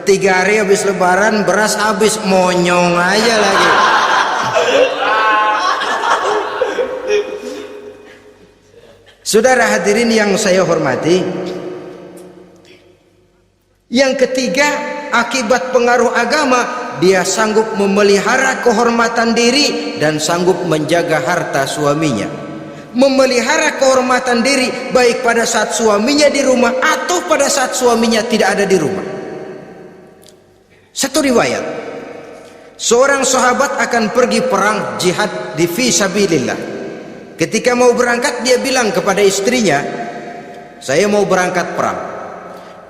S1: 3 hari habis lebaran beras habis, monyong aja lagi. Saudara hadirin yang saya hormati, yang ketiga, akibat pengaruh agama, dia sanggup memelihara kehormatan diri dan sanggup menjaga harta suaminya. Memelihara kehormatan diri baik pada saat suaminya di rumah atau pada saat suaminya tidak ada di rumah. Satu riwayat, seorang sahabat akan pergi perang jihad di fi sabilillah. Ketika mau berangkat dia bilang kepada istrinya, saya mau berangkat perang.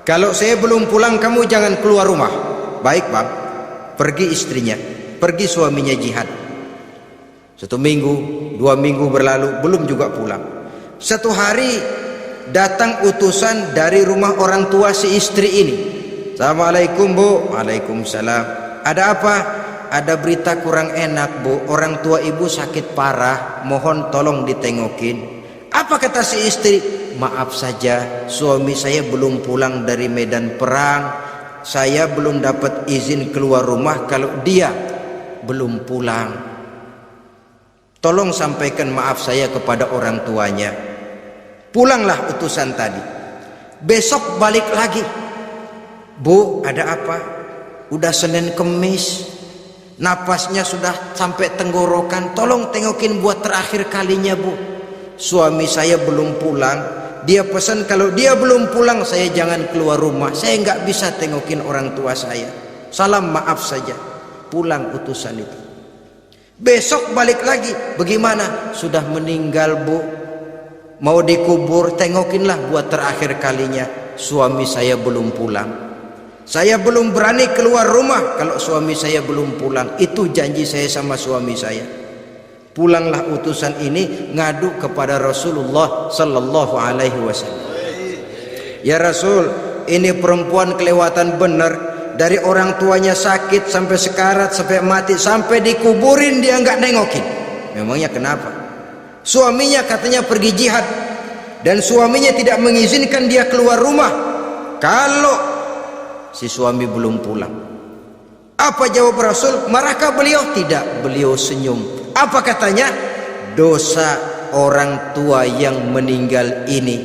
S1: Kalau saya belum pulang kamu jangan keluar rumah. Baik bang. Pergi istrinya, pergi suaminya jihad. 1 minggu, 2 minggu berlalu, belum juga pulang. Satu hari datang utusan dari rumah orang tua si istri ini. Assalamualaikum bu. Waalaikumsalam. Ada apa? Ada berita kurang enak bu, orang tua ibu sakit parah, mohon tolong ditengokin. Apa kata si istri? Maaf saja, suami saya belum pulang dari medan perang, saya belum dapat izin keluar rumah kalau dia belum pulang. Tolong sampaikan maaf saya kepada orang tuanya. Pulanglah utusan tadi. Besok balik lagi. Bu, ada apa? Udah Senin Kemis, napasnya sudah sampai tenggorokan, tolong tengokin buat terakhir kalinya bu. Suami saya belum pulang, dia pesan kalau dia belum pulang saya jangan keluar rumah, saya nggak bisa tengokin orang tua saya. Salam maaf saja. Pulang utusan itu. Besok balik lagi, bagaimana? Sudah meninggal bu, mau dikubur, tengokinlah buat terakhir kalinya. Suami saya belum pulang, saya belum berani keluar rumah kalau suami saya belum pulang. Itu janji saya sama suami saya. Pulanglah utusan ini ngadu kepada Rasulullah sallallahu alaihi wasallam. Ya Rasul, ini perempuan kelewatan benar. Dari orang tuanya sakit sampai sekarat, sampai mati, sampai dikuburin dia nggak nengokin. Memangnya kenapa? Suaminya katanya pergi jihad dan suaminya tidak mengizinkan dia keluar rumah kalau si suami belum pulang. Apa jawab Rasul? Marahkah beliau? Tidak, beliau senyum. Apa katanya? Dosa orang tua yang meninggal ini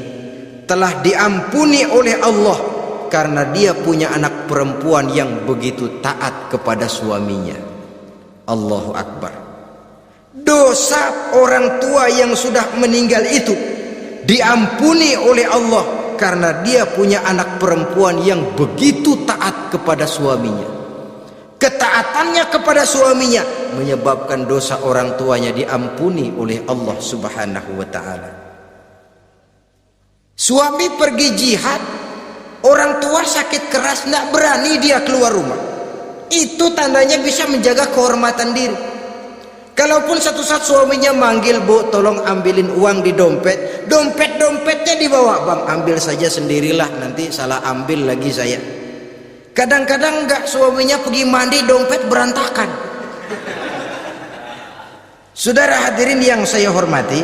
S1: telah diampuni oleh Allah karena dia punya anak perempuan yang begitu taat kepada suaminya. Allahu Akbar. Dosa orang tua yang sudah meninggal itu diampuni oleh Allah karena dia punya anak perempuan yang begitu taat kepada suaminya. Ketaatannya kepada suaminya menyebabkan dosa orang tuanya diampuni oleh Allah Subhanahu wa ta'ala. Suami pergi jihad, orang tua sakit keras, tidak berani dia keluar rumah. Itu tandanya bisa menjaga kehormatan diri. Kalaupun satu saat suaminya manggil, bu tolong ambilin uang di dompet, dompetnya dibawa, bang ambil saja sendirilah, nanti salah ambil lagi saya. Kadang-kadang enggak, suaminya pergi mandi, dompet berantakan. Saudara hadirin yang saya hormati,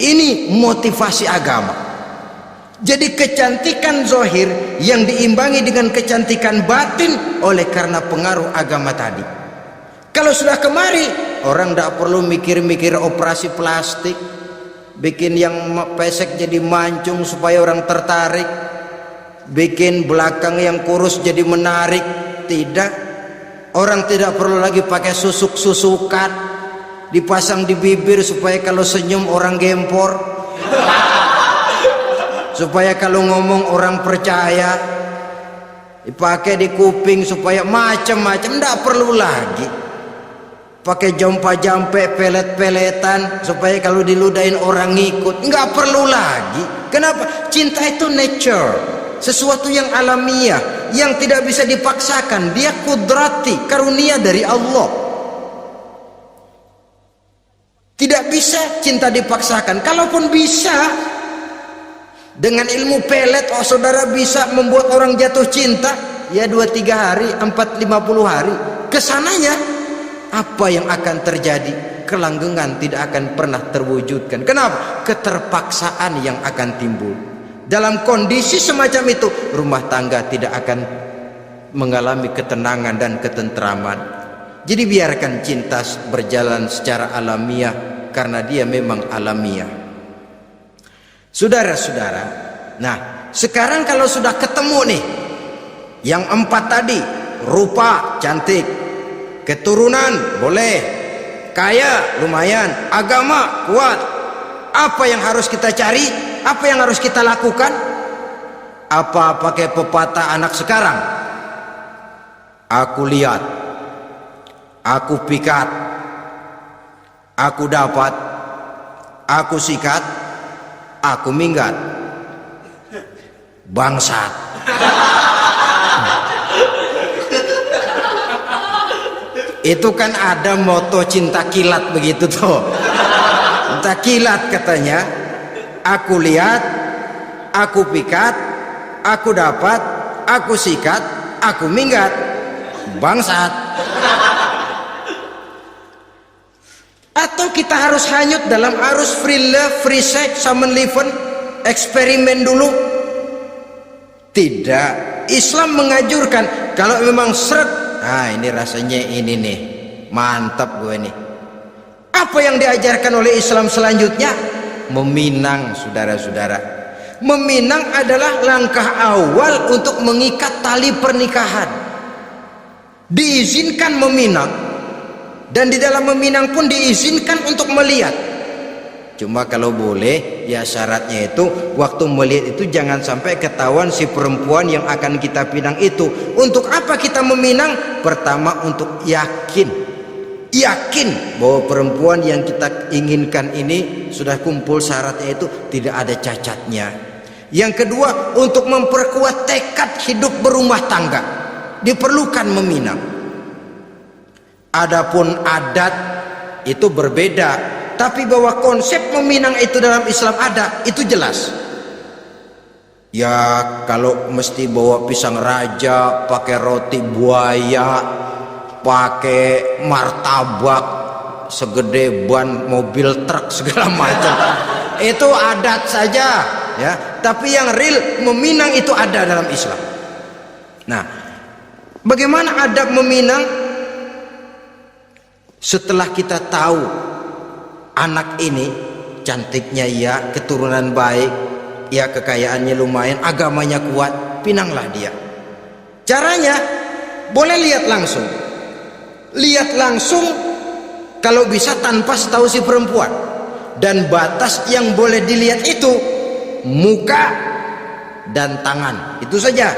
S1: ini motivasi agama. Jadi kecantikan zahir yang diimbangi dengan kecantikan batin oleh karena pengaruh agama tadi. Kalau sudah kemari, orang tidak perlu mikir-mikir operasi plastik, bikin yang pesek jadi mancung supaya orang tertarik, bikin belakang yang kurus jadi menarik. Tidak, orang tidak perlu lagi pakai susuk-susukan dipasang di bibir supaya kalau senyum orang gempor, supaya kalau ngomong orang percaya, dipakai di kuping supaya macam-macam. Tidak perlu lagi pakai jompa-jampe, pelet-peletan supaya kalau diludahin orang ngikut. Nggak perlu lagi. Kenapa? Cinta itu nature, sesuatu yang alamiah, yang tidak bisa dipaksakan. Dia kudrati, karunia dari Allah. Tidak bisa cinta dipaksakan. Kalaupun bisa, dengan ilmu pelet, oh saudara bisa membuat orang jatuh cinta, ya 2-3 hari, 4-50 hari. Kesananya, apa yang akan terjadi? Kelanggengan tidak akan pernah terwujudkan. Kenapa? Keterpaksaan yang akan timbul. Dalam kondisi semacam itu, rumah tangga tidak akan mengalami ketenangan dan ketentraman. Jadi biarkan cinta berjalan secara alamiah, karena dia memang alamiah. Saudara-saudara, nah sekarang kalau sudah ketemu nih yang 4 tadi, rupa cantik, keturunan boleh, kaya lumayan, agama kuat, apa yang harus kita cari? Apa yang harus kita lakukan? Apa pakai pepatah anak sekarang? Aku lihat, aku pikat, aku dapat, aku sikat, aku minggat. Bangsat. Itu kan ada moto cinta kilat begitu tuh. Cinta kilat katanya. Aku lihat, aku pikat, aku dapat, aku sikat, aku minggat. Bangsat. Atau kita harus hanyut dalam arus free love, free sex, summon living, eksperimen dulu? Tidak. Islam mengajurkan kalau memang seret, nah ini rasanya ini nih, mantap gue nih. Apa yang diajarkan oleh Islam selanjutnya? Meminang, saudara-saudara. Meminang adalah langkah awal untuk mengikat tali pernikahan. Diizinkan meminang, dan di dalam meminang pun diizinkan untuk melihat. Cuma kalau boleh, ya syaratnya itu waktu melihat itu jangan sampai ketahuan si perempuan yang akan kita pinang itu. Untuk apa kita meminang? Pertama, untuk yakin bahwa perempuan yang kita inginkan ini sudah kumpul syaratnya, itu tidak ada cacatnya. Yang kedua, untuk memperkuat tekad hidup berumah tangga, diperlukan meminang. Adapun adat itu berbeda, tapi bahwa konsep meminang itu dalam Islam ada, itu jelas. Ya kalau mesti bawa pisang raja, pakai roti buaya, pakai martabak segede ban mobil truk segala macam, itu adat saja ya. Tapi yang real meminang itu ada dalam Islam. Nah, bagaimana adab meminang? Setelah kita tahu anak ini cantiknya ya, keturunan baik ya, kekayaannya lumayan, agamanya kuat, pinanglah dia. Caranya boleh lihat langsung kalau bisa tanpa setahu si perempuan. Dan batas yang boleh dilihat itu muka dan tangan, itu saja.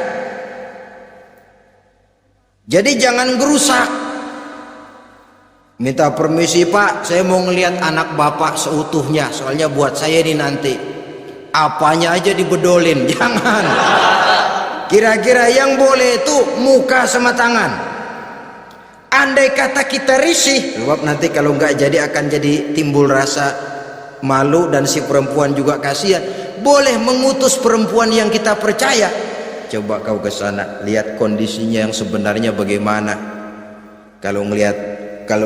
S1: Jadi jangan gerusak. Minta permisi Pak, saya mau ngelihat anak bapak seutuhnya, soalnya buat saya ini nanti. Apanya aja dibedolin, jangan. Kira-kira yang boleh itu muka sama tangan. Andai kata kita risih, sebab nanti kalau nggak jadi akan jadi timbul rasa malu dan si perempuan juga kasihan. Boleh mengutus perempuan yang kita percaya. Coba kau ke sana, lihat kondisinya yang sebenarnya bagaimana. Kalau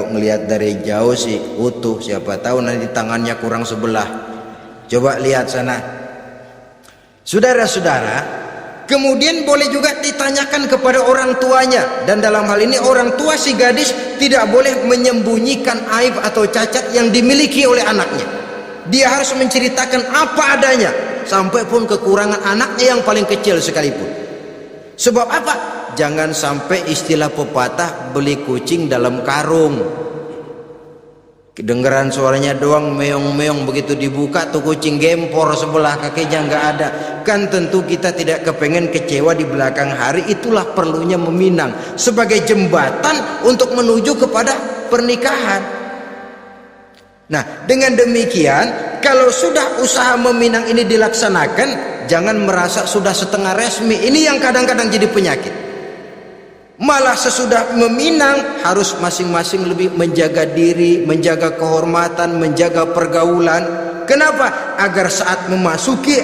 S1: ngelihat dari jauh sih utuh, siapa tahu nanti tangannya kurang sebelah. Coba lihat sana. Saudara-saudara, kemudian boleh juga ditanyakan kepada orang tuanya, dan dalam hal ini orang tua si gadis tidak boleh menyembunyikan aib atau cacat yang dimiliki oleh anaknya. Dia harus menceritakan apa adanya, sampai pun kekurangan anaknya yang paling kecil sekalipun. Sebab apa? Jangan sampai istilah pepatah beli kucing dalam karung. Kedengeran suaranya doang meong-meong, begitu dibuka tuh kucing gempor sebelah kakinya nggak ada. Kan tentu kita tidak kepengen kecewa di belakang hari. Itulah perlunya meminang sebagai jembatan untuk menuju kepada pernikahan. Nah, dengan demikian kalau sudah usaha meminang ini dilaksanakan, jangan merasa sudah setengah resmi. Ini yang kadang-kadang jadi penyakit. Malah sesudah meminang harus masing-masing lebih menjaga diri, menjaga kehormatan, menjaga pergaulan. Kenapa? Agar saat memasuki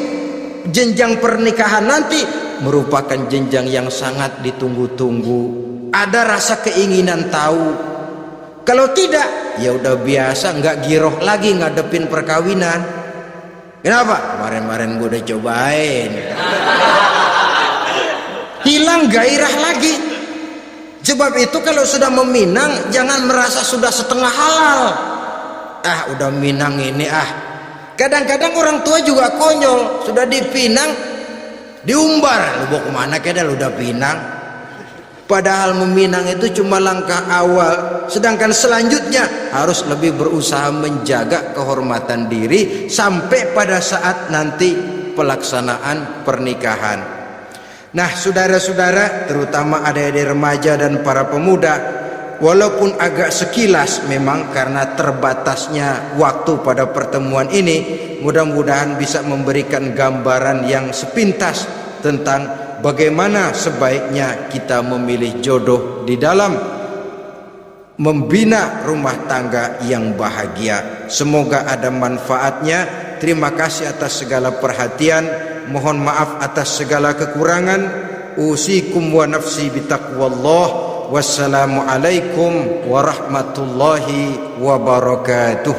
S1: jenjang pernikahan nanti merupakan jenjang yang sangat ditunggu-tunggu. Ada rasa keinginan tahu. Kalau tidak, ya udah biasa, nggak giroh lagi ngadepin perkawinan. Kenapa? Kemarin-kemarin gue udah cobain. Hilang gairah lagi. Sebab itu kalau sudah meminang jangan merasa sudah setengah halal. Udah minang ini Kadang-kadang orang tua juga konyol, sudah dipinang diumbar. Lu bawa kemana keda lu udah pinang? Padahal meminang itu cuma langkah awal. Sedangkan selanjutnya harus lebih berusaha menjaga kehormatan diri sampai pada saat nanti pelaksanaan pernikahan. Nah, saudara-saudara, terutama adik-adik remaja dan para pemuda, walaupun agak sekilas memang karena terbatasnya waktu pada pertemuan ini, mudah-mudahan bisa memberikan gambaran yang sepintas tentang bagaimana sebaiknya kita memilih jodoh di dalam membina rumah tangga yang bahagia. Semoga ada manfaatnya. Terima kasih atas segala perhatian. Mohon maaf atas segala kekurangan. Usikum wa nafsi bitaqwallah. Wassalamualaikum warahmatullahi wabarakatuh.